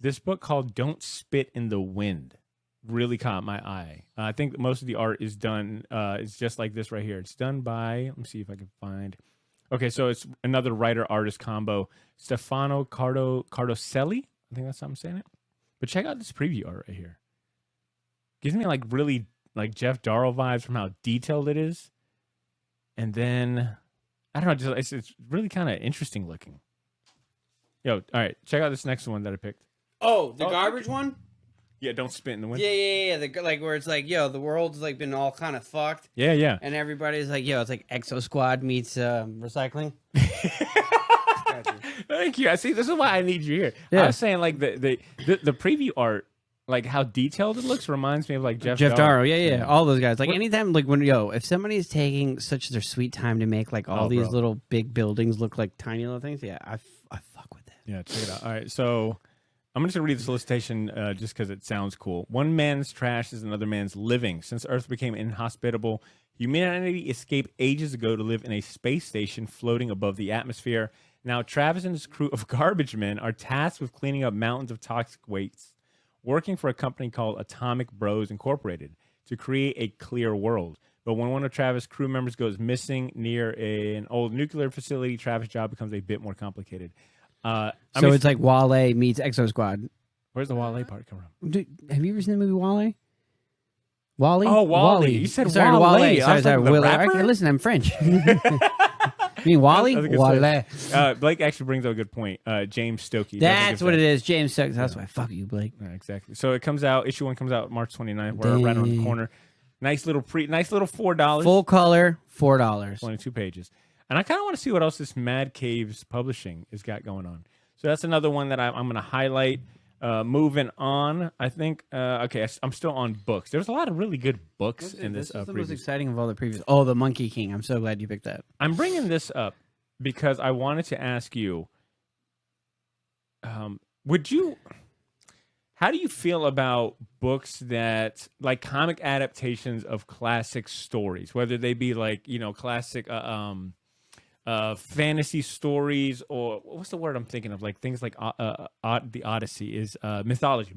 this book called Don't Spit in the Wind really caught my eye. I think most of the art is done, it's just like this right here. It's done by, let me see if I can find. Okay, so it's another writer-artist combo, Stefano Cardoselli. I think that's how I'm saying it. But check out this preview art right here. Gives me like really like Jeff Darrow vibes from how detailed it is. And then, I don't know, it's really kind of interesting looking. Yo, all right, check out this next one that I picked. Oh, the garbage one? Yeah, don't spit in the wind. Yeah. Like where it's like, yo, the world's like been all kind of fucked, Yeah. and everybody's like, yo, it's like Exo Squad meets recycling. Thank you. I see. This is why I need you here. Yeah. I was saying like the preview art, like how detailed it looks, reminds me of like Jeff Darrow, yeah, all those guys. Like anytime, like if somebody's taking such their sweet time to make like all these bro. little big buildings look like tiny little things, yeah, I fuck with that. Yeah, check it out. All right, so I'm just gonna read the solicitation just because it sounds cool. One man's trash is another man's living. Since Earth became inhospitable, humanity escaped ages ago to live in a space station floating above the atmosphere. Now, Travis and his crew of garbage men are tasked with cleaning up mountains of toxic waste, working for a company called Atomic Bros Incorporated to create a clear world. But when one of Travis' crew members goes missing near an old nuclear facility, Travis' job becomes a bit more complicated. It's like Wale meets Exo Squad. Where's the Wale part come from? Dude, have you ever seen the movie Wale? Wally? Oh, Wally. You said sorry, Wale. Wale. I was Sorry, like, the Wale. rapper? Listen, I'm French. You mean Wally? I was gonna say, Blake actually brings up a good point. James Stokey. That's what it is. James Stokes. That's why. Fuck you, Blake. Yeah, exactly. So it comes out. Issue 1 comes out March 29th. We're right around the corner. Nice little $4. Full color, $4. 22 pages. And I kind of want to see what else this Mad Caves Publishing has got going on. So that's another one that I'm going to highlight. Moving on, I think. Okay, I'm still on books. There's a lot of really good books in this. This is the most exciting of all the previous. Oh, the Monkey King. I'm so glad you picked that. I'm bringing this up because I wanted to ask you. How do you feel about books that like comic adaptations of classic stories, whether they be like classic fantasy stories, or what's the word I'm thinking of? Like things like the Odyssey is mythology.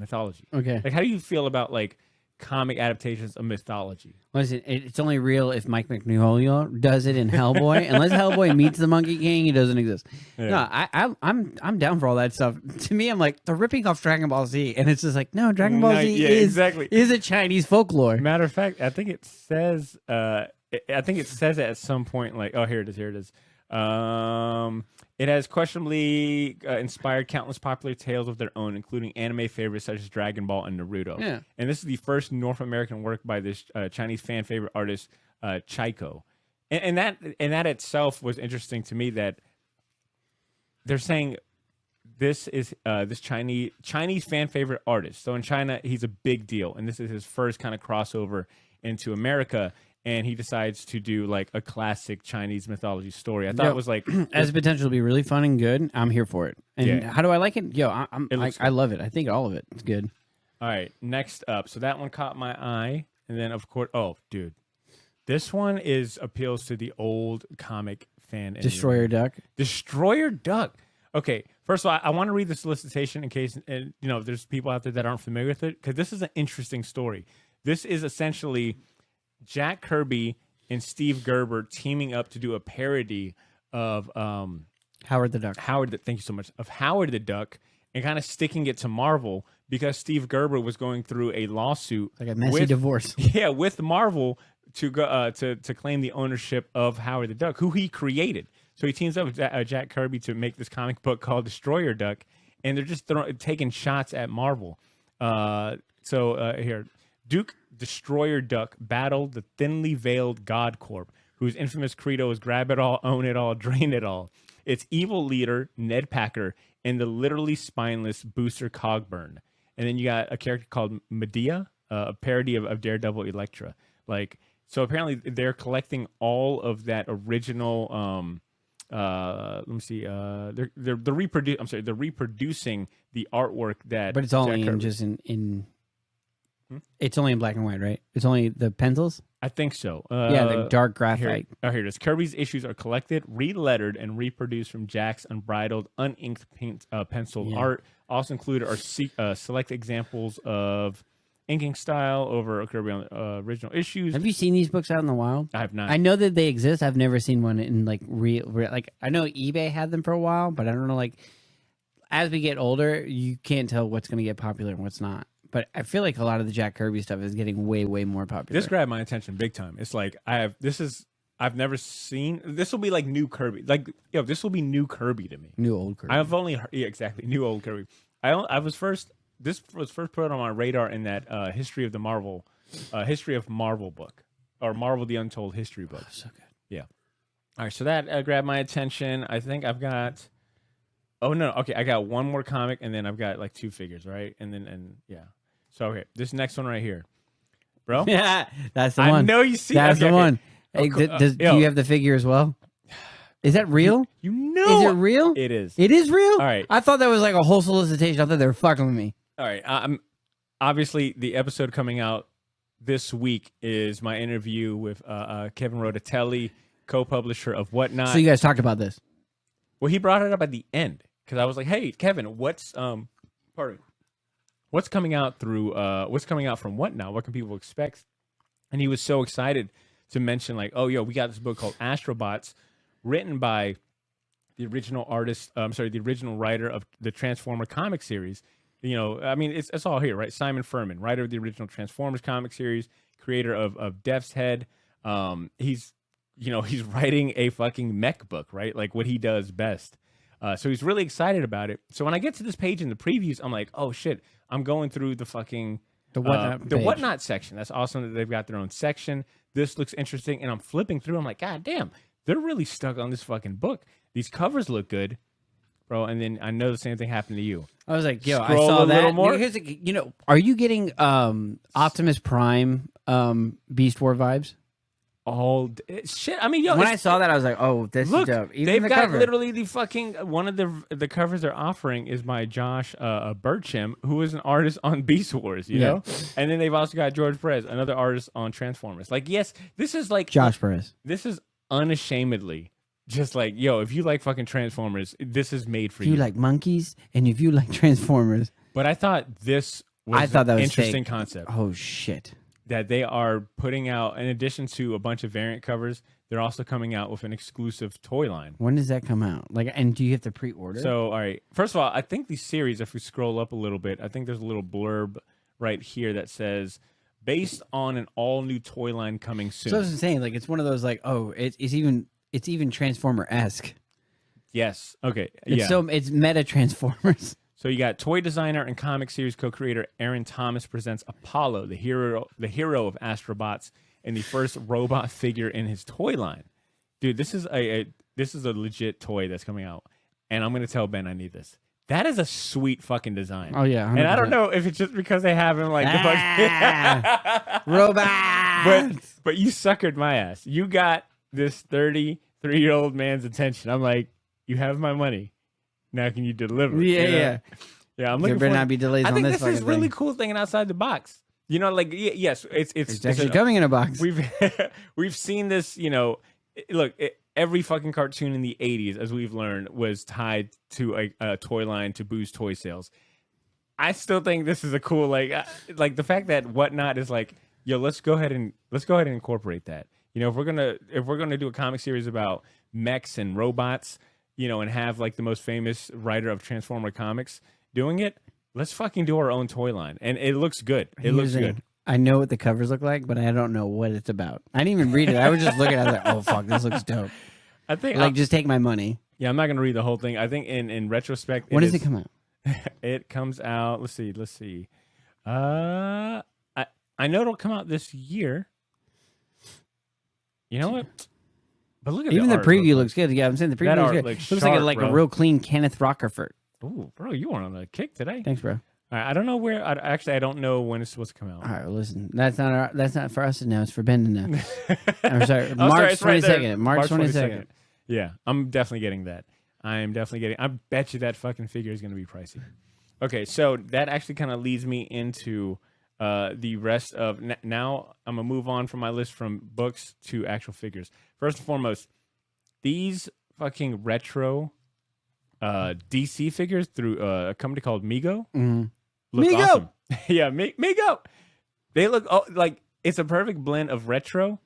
Okay. Like, how do you feel about like comic adaptations of mythology. Listen, it's only real if Mike McNeil does it in Hellboy. Unless Hellboy meets the Monkey King, he doesn't exist. Yeah. No, I'm down for all that stuff. To me, I'm like, they're ripping off Dragon Ball Z, and it's just like, no, Dragon Ball Z is a Chinese folklore. Matter of fact, I think it says at some point, like, oh, here it is. It has questionably inspired countless popular tales of their own, including anime favorites such as Dragon Ball and Naruto. Yeah. And this is the first North American work by this Chinese fan favorite artist, Chaiko. And that itself was interesting to me, that they're saying this is this Chinese fan favorite artist. So in China, he's a big deal, and this is his first kind of crossover into America. And he decides to do like a classic Chinese mythology story. I thought it was like has the potential to be really fun and good. I'm here for it. And Yeah. how do I like it? Yo, I It love it. I think all of it. It's good. All right, next up. So that one caught my eye, and then of course, oh, dude, this one appeals to the old comic fan. Destroyer Duck. Destroyer Duck. Okay, first of all, I want to read the solicitation in case there's people out there that aren't familiar with it, because this is an interesting story. This is essentially Jack Kirby and Steve Gerber teaming up to do a parody of Howard the Duck. Thank you so much. Of Howard the Duck, and kind of sticking it to Marvel, because Steve Gerber was going through a lawsuit, Like a messy divorce. Yeah, with Marvel to go to claim the ownership of Howard the Duck, who he created. So he teams up with Jack Kirby to make this comic book called Destroyer Duck, and they're just taking shots at Marvel. Here, Duke Destroyer Duck battled the thinly veiled God Corp, whose infamous credo is grab it all, own it all, drain it all. Its evil leader, Ned Packer, and the literally spineless Booster Cogburn. And then you got a character called Medea, a parody of Daredevil Elektra. So apparently they're collecting all of that original. Let me see. They're reproducing the artwork that. But it's only Jack Kirby. just in It's only in black and white, right? It's only the pencils? I think so. Yeah, the dark graphite. Here it is. Kirby's issues are collected, re-lettered, and reproduced from Jack's unbridled, uninked pencil art. Also included are select examples of inking style over Kirby on original issues. Have you seen these books out in the wild? I have not. I know that they exist. I've never seen one in like real. Like I know eBay had them for a while, but I don't know. Like as we get older, you can't tell what's going to get popular and what's not. But I feel like a lot of the Jack Kirby stuff is getting way, way more popular. This grabbed my attention big time. It's like I've never seen. This will be like new Kirby. This will be new Kirby to me. New old Kirby. I've only heard, exactly, new old Kirby. This was first put on my radar in that history of Marvel book, or Marvel the Untold History book. So good. Yeah. All right, so that grabbed my attention. I think I've got. Oh no! Okay, I got one more comic, and then I've got like two figures, right? And yeah. So okay, this next one right here, bro. Yeah, that's the one. I know you see. That's the one. Hey, cool. do you have the figure as well? Is that real? You know, Is it real? It is. It is real. All right. I thought that was like a whole solicitation. I thought they were fucking with me. All right. Obviously the episode coming out this week is my interview with Kevin Rodatelli, co-publisher of Whatnot. So you guys talked about this. Well, he brought it up at the end because I was like, "Hey, Kevin, what's coming out from Whatnot? What can people expect?" And he was so excited to mention like, "Oh, we got this book called Astrobots, written by the original the original writer of the Transformer comic series." I mean, it's all here, right? Simon Furman, writer of the original Transformers comic series, creator of Death's Head. He's writing a fucking mech book, right? Like what he does best. So he's really excited about it. So when I get to this page in the previews, I'm like, oh shit, I'm going through the fucking The Whatnot section. That's awesome that they've got their own section. This looks interesting, and I'm flipping through. I'm like, God damn, they're really stuck on this fucking book. These covers look good, bro. And then I know the same thing happened to you. I was like, yo, Scroll I saw a little that. more. Are you getting Optimus Prime Beast War vibes? Shit. I mean, When I saw that, I was like, oh, this look, is dope. Even they've the got cover. literally the fucking one of the covers they're offering is by Josh Burcham, who is an artist on Beast Wars, you know? And then they've also got George Perez, another artist on Transformers. Like, yes, this is like Josh Perez. This is unashamedly just like, yo, if you like fucking Transformers, this is made for you. If you like monkeys and if you like Transformers. But I thought this was I thought that an was interesting fake. concept. Oh shit! That they are putting out, in addition to a bunch of variant covers, they're also coming out with an exclusive toy line. When does that come out? Like, and do you have to pre-order? So, all right. First of all, I think the series, if we scroll up a little bit, I think there's a little blurb right here that says, based on an all-new toy line coming soon. So I was saying, like, it's one of those, like, oh, it's even Transformer-esque. Yes. Okay. It's Yeah. it's meta Transformers. So you got toy designer and comic series co-creator Aaron Thomas presents Apollo, the hero of Astrobots, and the first robot figure in his toy line. Dude, this is a legit toy that's coming out, and I'm gonna tell Ben I need this. That is a sweet fucking design. Oh yeah, 100%. And I don't know if it's just because they have him like the robot. but you suckered my ass. You got this 33-year-old man's attention. I'm like, you have my money. Now can you deliver? Yeah, you know? yeah. Yeah, I'm There looking better for. not be delays I on think this this is fucking really thing. cool thinking outside the box. You know, like yes, It's actually coming in a box. We've seen this. You know, look, every fucking cartoon in the '80s, as we've learned, was tied to a toy line to boost toy sales. I still think this is a cool like the fact that Whatnot is like, yo, let's go ahead and incorporate that. You know, if we're gonna do a comic series about mechs and robots, you know, and have like the most famous writer of Transformer comics doing it, let's fucking do our own toy line. And it looks good. It looks good. I know what the covers look like, but I don't know what it's about. I didn't even read it. I was just looking at it like, oh fuck, this looks dope. I think Like, just take my money. yeah, I'm not gonna read the whole thing. I think in retrospect, When does it come out? It comes out. Let's see. I know it'll come out this year. You know what? But look at Even the art, preview bro. looks good. Yeah, I'm saying the That preview art looks good. looks Looks sharp, like bro. a real clean Kenneth Rockerford. Ooh, bro, you were on a kick today. Thanks, bro. All right, I don't know where. I don't know when it's supposed to come out. All right, well, listen. That's not for us to know. It's for Ben to know. I'm sorry. Oh, March sorry, it's right there. 22nd. March 22nd. Yeah, I'm definitely getting that. I bet you that fucking figure is going to be pricey. Okay, so that actually kind of leads me into the rest of... Now, I'm going to move on from my list from books to actual figures. First and foremost, these fucking retro DC figures through a company called Mego look Mego! awesome. Yeah, Mego! They look like it's a perfect blend of retro,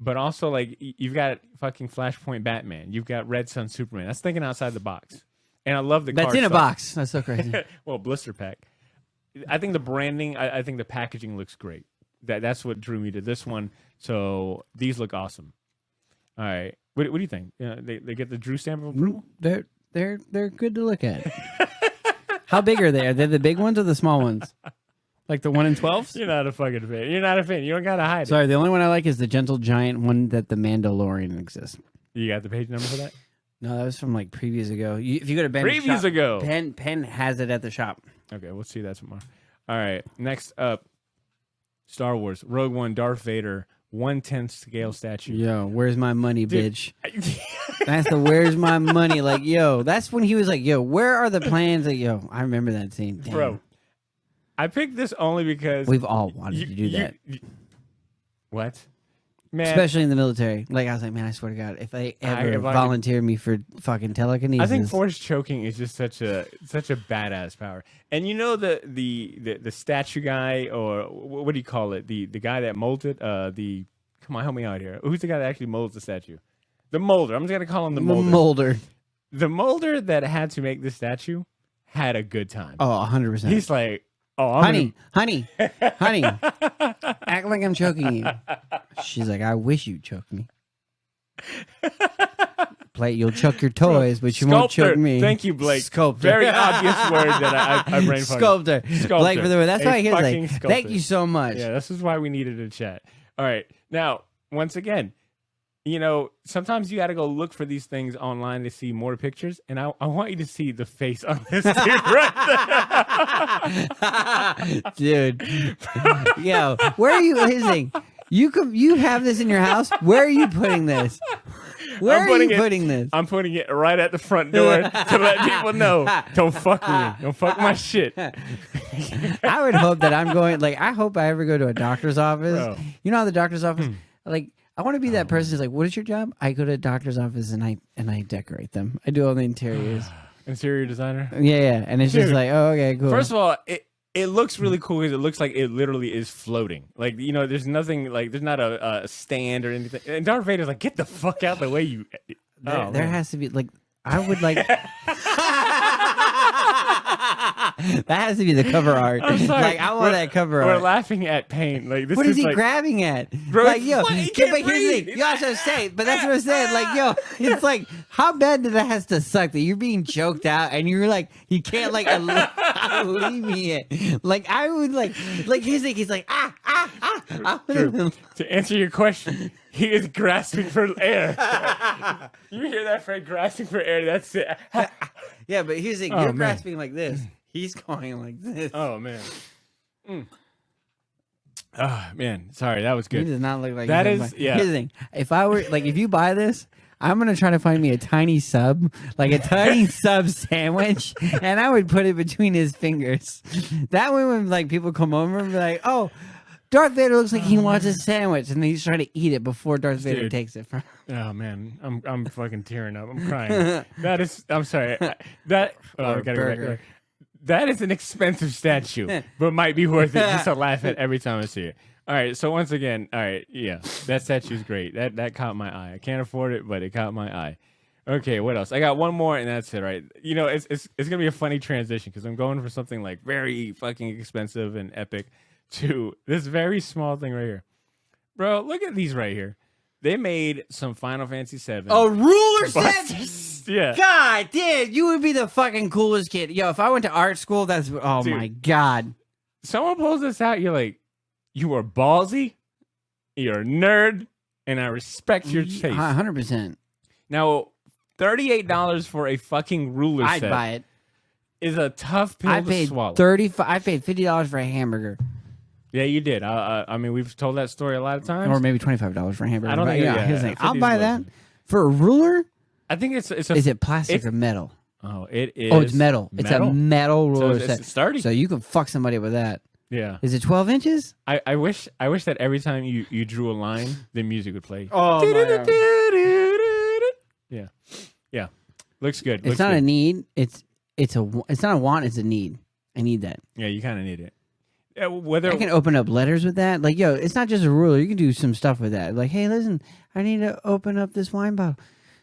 but also like you've got fucking Flashpoint Batman. You've got Red Sun Superman. That's thinking outside the box. And I love the That's card in a stuff. box. That's so crazy. Well, blister pack. I think the branding, I think the packaging looks great. That's what drew me to this one. So these look awesome. All right. What do you think? They get the Drew stamp of approval? They're good to look at. How big are they? Are they the big ones or the small ones? Like the 1 in 12s? You're not a fucking fan. You're not a fan. You don't gotta hide Sorry, the only one I like is the Gentle Giant one that the Mandalorian exists. it. You got the page number for that? No, that was from like previews ago. If you go to Ben's Previews shop, ago. Penn has it at the shop. Okay, we'll see that tomorrow. All right. Next up, Star Wars Rogue One, Darth Vader, 1/10 scale statue. Yo, where's my money, Dude. bitch? That's the where's my money? Like, yo, that's when he was like, yo, where are the plans? Like, yo, I remember that scene. Damn. Bro, I picked this only because We've all wanted to do that. What? Man, Especially in the military. Like, I was like, man, I swear to God, if they ever if I could- volunteer me for fucking telekinesis. I think force choking is just such a badass power. And you know the statue guy, or what do you call it? The guy that molded come on, help me out here. Who's the guy that actually molds the statue? The molder. I'm just gonna call him the molder. Molder. The molder that had to make the statue had a good time. Oh, 100%. He's like, oh, honey, act like I'm choking you. She's like, I wish you'd choke me. Play, you'll choke your toys, but you won't choke me. Thank you, Blake. Sculptor. Very obvious word that I brain farted. Sculptor. Blake, for the way. That's A why he was fucking like, sculptor. thank you so much. Yeah, this is why we needed a chat. All right. Now, once again, you know, sometimes you got to go look for these things online to see more pictures. And I want you to see the face on this dude right there. Dude. Yo, where are you hitting? You have this in your house? Where are you putting this? Where are you putting this? I'm putting it right at the front door to let people know. Don't fuck with me. Don't fuck my shit. I would hope that I'm going, like, I hope I ever go to a doctor's office. Bro. You know how the doctor's office, like, I want to be that person who's like, what is your job? I go to a doctor's office and I decorate them. I do all the interiors. Interior designer. Yeah. And it's just Dude. like, oh, okay, cool. First of all, it looks really cool because it looks like it literally is floating. Like, there's nothing, like, there's not a stand or anything. And Darth Vader's like, get the fuck out the way you. There man. has to be like I would like. That has to be the cover art. I'm sorry. Like I want that cover We're art. laughing at pain. Like, this What is he like, grabbing at? Bro, like yo, he yeah, can't but here's the breathe. thing. You also say, but that's what I'm saying. Like yo, it's like how bad did that has to suck that you're being choked out and you're like you can't like alleviate it. Like I would like he's like Drew, to answer your question, he is grasping for air. You hear that, Fred? Grasping for air. That's it. Yeah, but here's the thing. Oh, You're man. grasping like this. He's going like this. Oh man. Ah man, sorry, that was He good. does not look like That he's is- like- yeah. Here's the thing. If I were like, if you buy this, I'm gonna try to find me a tiny sub, like a tiny sub sandwich, and I would put it between his fingers. That way, when like people come over and be like, "Oh, Darth Vader looks like he wants a sandwich," and he's trying to eat it before Darth Vader Dude. takes it from. Oh man, I'm fucking tearing up. I'm crying. That is, I'm sorry. That Or I a gotta go back. burger. That is an expensive statue, but might be worth it just to laugh at every time I see it. All right, so once again, all right, yeah, that statue's great. That caught my eye. I can't afford it, but it caught my eye. Okay, what else? I got one more, and that's it. Right? It's gonna be a funny transition because I'm going for something like very fucking expensive and epic to this very small thing right here, bro. Look at these right here. They made some Final Fantasy VII. A ruler set. busters. Yeah. God, dude, you would be the fucking coolest kid. Yo, if I went to art school, that's oh Dude. my god. Someone pulls this out, you're like, you are ballsy, you're a nerd, and I respect your taste. 100%. Now, $38 for a fucking ruler I'd set buy it. is a tough pill I to paid swallow. I paid $50 for a hamburger, Yeah, you did. I mean, we've told that story a lot of times. or maybe $25 for a hamburger. I don't But think- yeah, yeah, here's the thing. 50 I'll is buy low. that for a ruler. I think it's a. Is it plastic it's- or metal? Oh, it is. Oh, it's metal. It's a metal So ruler it's set. sturdy. So you can fuck somebody with that. Yeah. Is it 12 inches? I wish that every time you drew a line, the music would play. Oh, Yeah. Yeah. Looks good. It's Looks not good. a need. It's not a want. It's a need. I need that. Yeah, you kind of need it. Yeah, whether I can open up letters with that. Like, yo, it's not just a ruler. You can do some stuff with that. Like, hey, listen, I need to open up this wine bottle.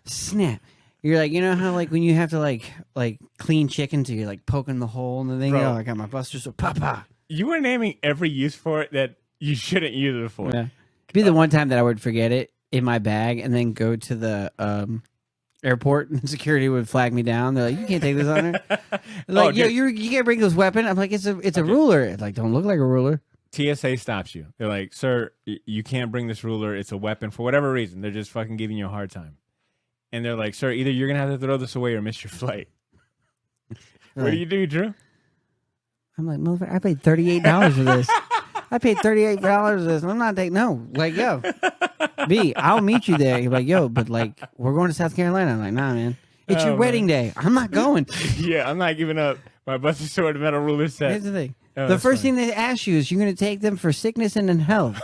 Snap. You're like, you know how like when you have to like clean chicken, so you're like poking the hole in the thing. Bro. Oh, I got my buster, so papa. you were naming every use for it that you shouldn't use it for. Yeah. Be the one time that I would forget it in my bag and then go to the airport and security would flag me down. They're like, you can't take this on there. Like, yo, dude. you can't bring this weapon. I'm like, it's a ruler. It's like, don't look like a ruler. TSA stops you. They're like, sir, you can't bring this ruler. It's a weapon for whatever reason. They're just fucking giving you a hard time. And they're like, sir, either you're going to have to throw this away or miss your flight. What do you do, Drew? I'm like, motherfucker, I paid $38 for this. I paid $38 for this. And I'm not taking, no. Like, yo, B, I'll meet you there. You're like, yo, but like, we're going to South Carolina. I'm like, nah, man. It's Oh, your wedding day. I'm not going. Yeah, I'm not giving up my Buster Sword metal ruler set. Here's the thing. Oh, The that's first funny. thing they ask you is you're going to take them for sickness and in health.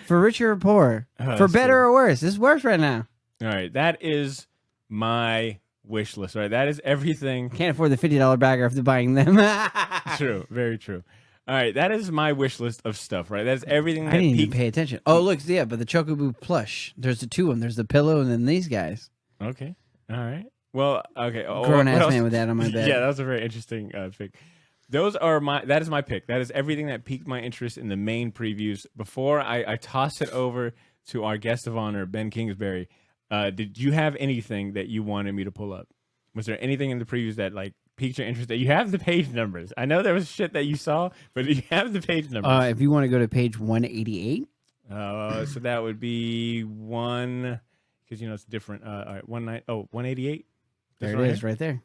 For richer or poor. Oh, For that's better good. or worse. It's worse right now. All right, that is my wish list. Right, that is everything. Can't afford the $50 bag after buying them. True, very true. All right, that is my wish list of stuff. Right, that's everything I that didn't even peaked. pay attention. Oh, look, yeah, but the Chocobo plush. There's the two of them. There's the pillow and then these guys. Okay, all right. Well, okay. Grown what ass else? man with that on my bed. Yeah, that was a very interesting pick. That is my pick. That is everything that piqued my interest in the main previews. Before I toss it over to our guest of honor, Ben Kingsbury, did you have anything that you wanted me to pull up? Was there anything in the previews that like piqued your interest? That you have the page numbers. I know there was shit that you saw, but do you have the page numbers? If you want to go to page 188, So that would be one, because it's different. All right, 188. there it is, right there.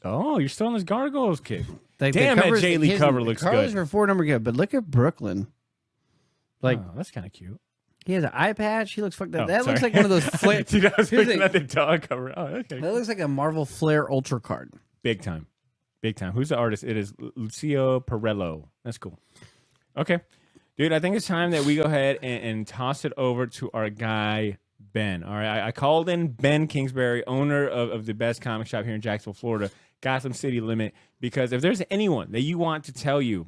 Oh, you're still on this Gargoyles kick. Like, Damn, the that covers- Jay Lee his- cover the looks colors good. were 4 number good, but look at Brooklyn. Like, Oh, that's kind of cute. he has an eye patch. He looks fucked up. Oh, that looks sorry. like one of those flare. Dude, I was Here's looking the- at the dog cover. Oh, okay. That looks like a Marvel Flare Ultra card. Big time. Big time. Who's the artist? It is Lucio Perello. That's cool. Okay. Dude, I think it's time that we go ahead and toss it over to our guy, Ben. All right. I called in Ben Kingsbury, owner of the best comic shop here in Jacksonville, Florida, Gotham City Limit, because if there's anyone that you want to tell you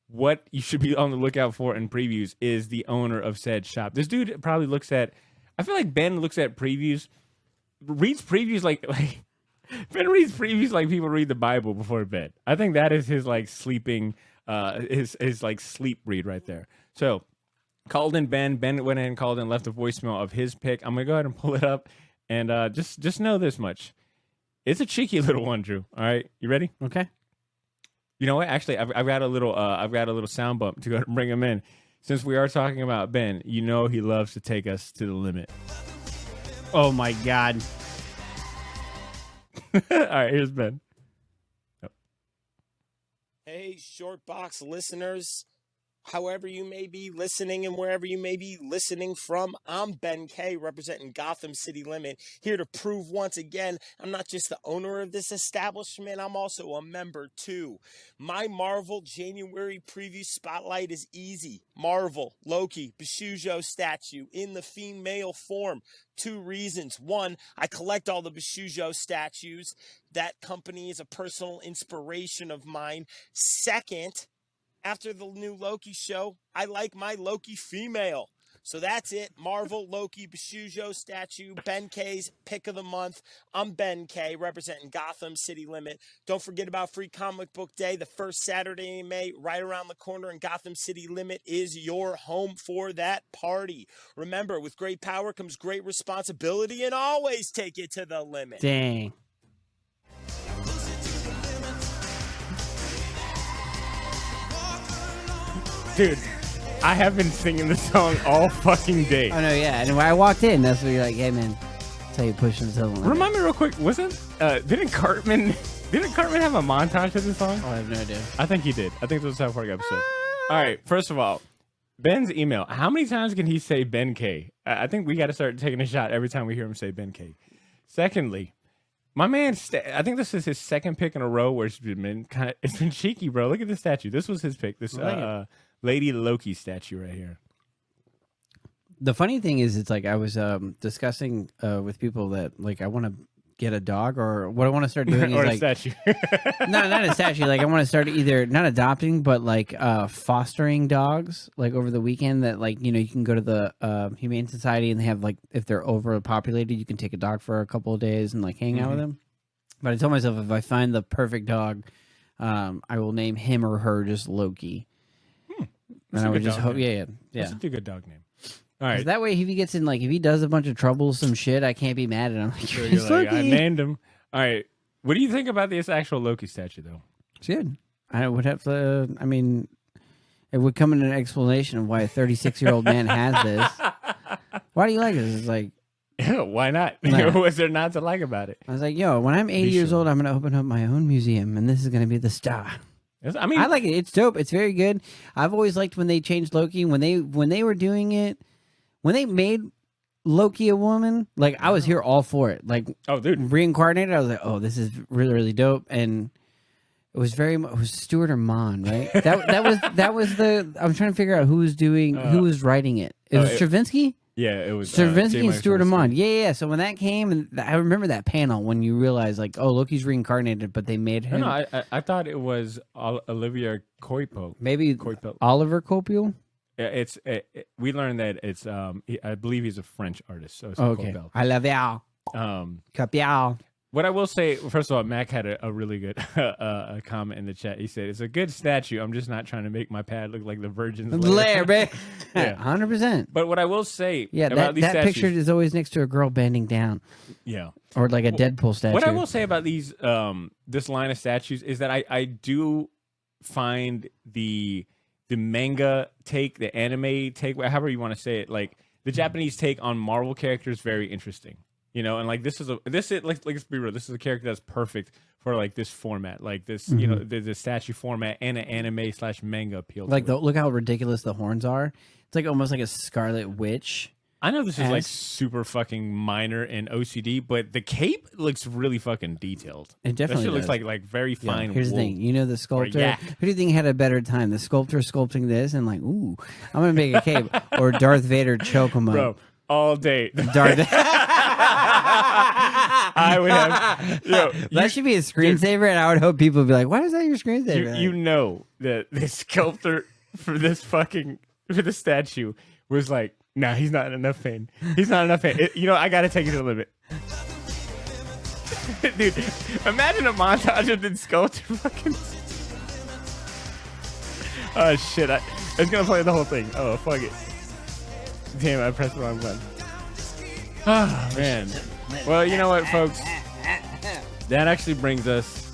what you should be on the lookout for in previews, is the owner of said shop. This dude probably looks at, I feel like Ben looks at previews, reads previews like Ben reads previews like people read the Bible before bed. I think that is his like sleeping, his like sleep read right there. So called in Ben. Ben went in and called in, left a voicemail of his pick. I'm gonna go ahead and pull it up, and just know this much: it's a cheeky little one, Drew. All right, you ready? Okay. You know what? Actually, I've got a little sound bump to go ahead and bring him in. Since we are talking about Ben, you know he loves to take us to the limit. Oh my God. All right, here's Ben. Hey, Short Box listeners, however you may be listening and wherever you may be listening from, I'm Ben K, representing Gotham City Limit, here to prove once again I'm not just the owner of this establishment, I'm also a member too. My Marvel January preview spotlight is easy. Marvel, Loki, Bishujo statue in the female form. 2 reasons. 1, I collect all the Bishujo statues. That company is a personal inspiration of mine. 2nd, after the new Loki show, I like my Loki female. So that's it. Marvel, Loki, Bishujo statue, Ben K's pick of the month. I'm Ben K, representing Gotham City Limit. Don't forget about Free Comic Book Day, the first Saturday in May, right around the corner, and Gotham City Limit is your home for that party. Remember, with great power comes great responsibility, and always take it to the limit. Dang. Dude, I have been singing this song all fucking day. Oh no, yeah. And when I walked in, that's when you're like, "Hey, man, that's how you push them to the limit." Remind me real quick, didn't Cartman have a montage of this song? Oh, I have no idea. I think he did. I think it was a South Park episode. All right, first of all, Ben's email. How many times can he say Ben K? I think we got to start taking a shot every time we hear him say Ben K. Secondly, my man, I think this is his second pick in a row where it's been cheeky, bro. Look at this statue. This was his pick. This Lady Loki statue right here. The funny thing is, it's like I was discussing with people that like I want to get a dog, or what I want to start doing or is a like statue. not a statue. Like I want to start either not adopting, but like fostering dogs. Like over the weekend, that like you can go to the Humane Society and they have like if they're overpopulated, you can take a dog for a couple of days and like hang out with them. But I told myself if I find the perfect dog, I will name him or her just Loki. And I would just hope, yeah. That's a good dog name. All right. That way, if he gets in, like, if he does a bunch of troublesome shit, I can't be mad at him. Like, So you're like, I named him. All right. What do you think about this actual Loki statue, though? It's good. I would have to, I mean, it would come in an explanation of why a 36-year-old man has this. Why do you like this? It's like, why not? Nah. What's there not to like about it? I was like, yo, when I'm 80 years old, I'm going to open up my own museum, and this is going to be the star. I mean, I like it. It's dope. It's very good. I've always liked when they changed Loki. When they were doing it, when they made Loki a woman, like I was here all for it. Like, oh, dude, reincarnated. I was like, oh, this is really, really dope. And it was it was Stewart or Mon, right? that was the. I'm trying to figure out who was writing it. It was Stravinsky. Yeah, it was Stravinsky and Stewart Amon. Yeah. So when that came, and I remember that panel when you realized, like, oh, Loki's reincarnated, but they made him. No, I thought it was Olivia Coipel. Maybe Coipel. Oliver Coipel. It's we learned that it's I believe he's a French artist. So it's Okay. Coipel. I love y'all. Coipel. What I will say, first of all, Mac had a really good a comment in the chat. He said, "It's a good statue. I'm just not trying to make my pad look like the Virgin's Lair, man. Yeah. 100%. But what I will say, Yeah, about these that statues, picture is always next to a girl bending down, yeah, or like a Deadpool statue. What I will say about these this line of statues is that I do find the manga take, the anime take, however you want to say it, like the Japanese take on Marvel characters, very interesting. You know, and like let's be real. This is a character that's perfect for like this format, like this, you know, the statue format and an anime / manga appeal. Like to it. look how ridiculous the horns are. It's like almost like a Scarlet Witch. I know this is like super fucking minor in OCD, but the cape looks really fucking detailed. It definitely that shit does. looks like very fine. Here's the wool. thing, you know, the sculptor. yak. Who do you think had a better time? The sculptor sculpting this and like, ooh, I'm gonna make a cape, or Darth Vader choke him up. Bro, all day. Darth. I would have. Yo, That should be a screensaver, and I would hope people would be like, "Why is that your screensaver?" you know that the sculptor for this statue was like, nah, he's not enough fan. He's not enough fan. I got to take it to the limit. Dude, imagine a montage of the sculptor fucking. Oh shit! I was gonna play the whole thing. Oh fuck it! Damn, I pressed the wrong button. Oh man. Well, you know what, folks? That actually brings us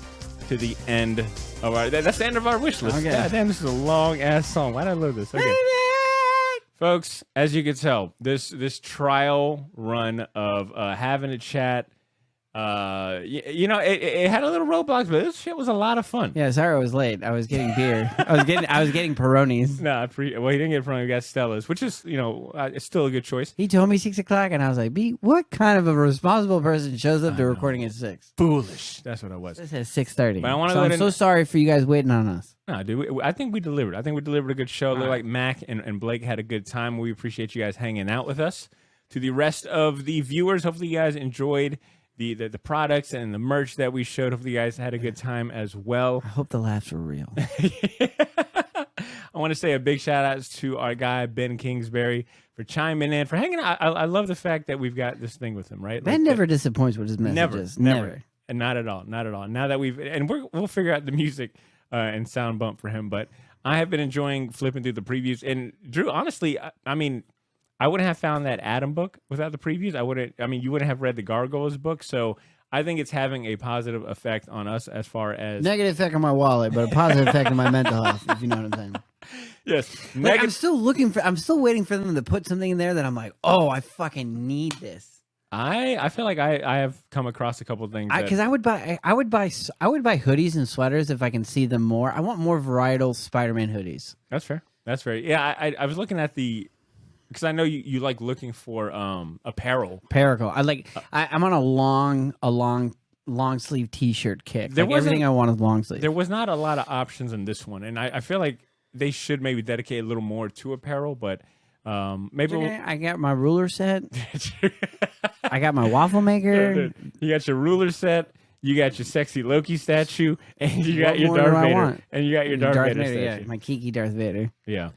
to the end of our. That's the end of our wish list. Okay. God damn, this is a long ass song. Why did I love this? Okay. Folks, as you can tell, this trial run of having a chat, it had a little roadblocks, but this shit was a lot of fun. Yeah, sorry I was late. I was getting beer. I was getting Peronis. No, he didn't get from. We got Stella's, which is it's still a good choice. He told me 6 o'clock, and I was like, "B, what kind of a responsible person shows up to recording at 6?" Foolish. That's what I was. This is 6:30. But I wanna so let I'm so sorry for you guys waiting on us. No, dude, I think we delivered. I think we delivered a good show. Looked like Mac and Blake had a good time. We appreciate you guys hanging out with us. To the rest of the viewers, hopefully you guys enjoyed the products and the merch that we showed. Hopefully you guys had a good time as well. I hope the laughs were real. I want to say a big shout out to our guy Ben Kingsbury for chiming in, for hanging out. I love the fact that we've got this thing with him, right? Ben never disappoints with his messages. Never. And not at all. Now that we'll figure out the music and sound bump for him. But I have been enjoying flipping through the previews. And Drew, honestly, I mean, I wouldn't have found that Adam book without the previews. You wouldn't have read the Gargoyles book. So I think it's having a positive effect on us as far as Negative effect on my wallet, but a positive effect on my mental health, if you know what I'm saying. yes. Like, I'm still waiting for them to put something in there that I'm like, oh, I fucking need this. I feel like I have come across a couple things Because I would buy hoodies and sweaters if I can see them more. I want more varietal Spider-Man hoodies. That's fair. Yeah, I was looking at because I know you like looking for apparel. Perical. I'm on a long sleeve T-shirt kick. Everything I want is long sleeve. There was not a lot of options in this one, and I feel like they should maybe dedicate a little more to apparel, but maybe I got my ruler set. I got my waffle maker. You got your ruler set. You got your sexy Loki statue, and you got your Darth Vader. And you got your Darth Vader statue. Yeah, my Kiki Darth Vader. Yeah.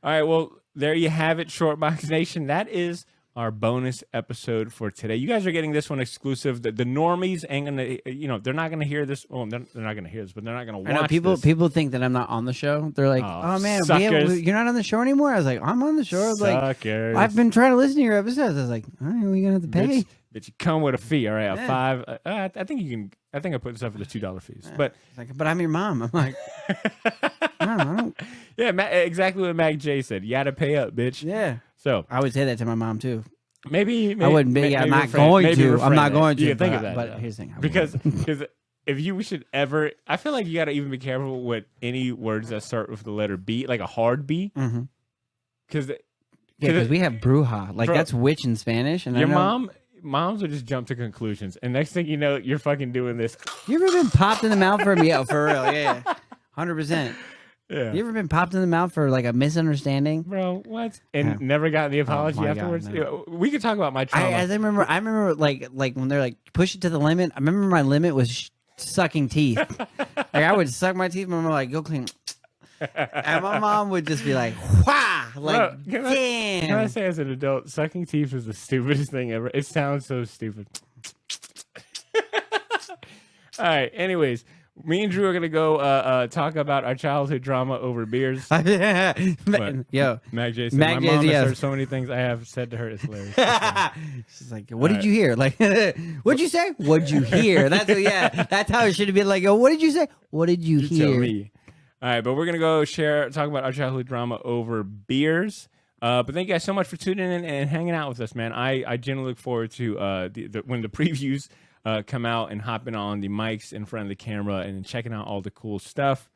All right. Well, there you have it, Shortbox Nation. That is our bonus episode for today. You guys are getting this one exclusive. The normies ain't gonna, they're not gonna hear this. Well, they're not gonna hear this, but they're not gonna watch. People think that I'm not on the show. They're like, "Oh man, you're not on the show anymore." I was like, "I'm on the show." I was like, "I've been trying to listen to your episodes." I was like, "All right, we gonna have to pay." But you come with a fee, all right? A $5. I think you can. I think I put this up for the $2 fees, but I'm your mom. I'm like, I don't. Yeah, exactly what Mac J said. You got to pay up, bitch. Yeah. So I would say that to my mom too. Maybe I wouldn't be. I'm not going to. I'm not going to. You can think of that. But here's the thing. Because if we should ever, I feel like you got to even be careful with any words that start with the letter B, like a hard B. Because we have bruja. Like, bro, that's witch in Spanish. And your moms would just jump to conclusions, and next thing you know, you're fucking doing this. You ever been popped in the mouth for a meal? For real, yeah, 100%. Yeah. You ever been popped in the mouth for like a misunderstanding, bro? What? And never gotten the apology afterwards. God, no. We could talk about my trauma. I remember like when they're like push it to the limit. I remember my limit was sucking teeth. Like I would suck my teeth. My mom would like go clean. And my mom would just be like, "Wah!" Like, bro, damn. Can I say, as an adult, sucking teeth is the stupidest thing ever. It sounds so stupid. All right. Anyways, me and Drew are gonna go talk about our childhood drama over beers. Yo, Mac J said, my mom has heard so many things I have said to her. It's hilarious. She's like, "What did you hear? Like, what'd you say? What'd you hear?" That's how it should have been. Like, "Yo, what did you say? What did you hear?" Tell me. All right, but we're going to go talk about our childhood drama over beers. But thank you guys so much for tuning in and hanging out with us, man. I genuinely look forward to when the previews come out and hopping on the mics in front of the camera and checking out all the cool stuff.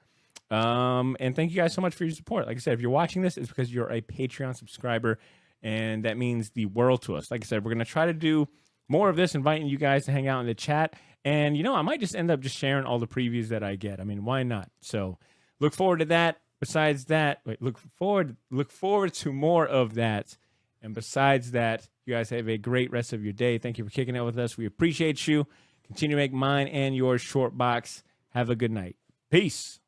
And thank you guys so much for your support. Like I said, if you're watching this, it's because you're a Patreon subscriber, and that means the world to us. Like I said, we're going to try to do more of this, inviting you guys to hang out in the chat. And, I might just end up just sharing all the previews that I get. I mean, why not? So look forward to that. Besides that, look forward to more of that. And besides that, you guys have a great rest of your day. Thank you for kicking it with us. We appreciate you. Continue to make mine and yours short box. Have a good night. Peace.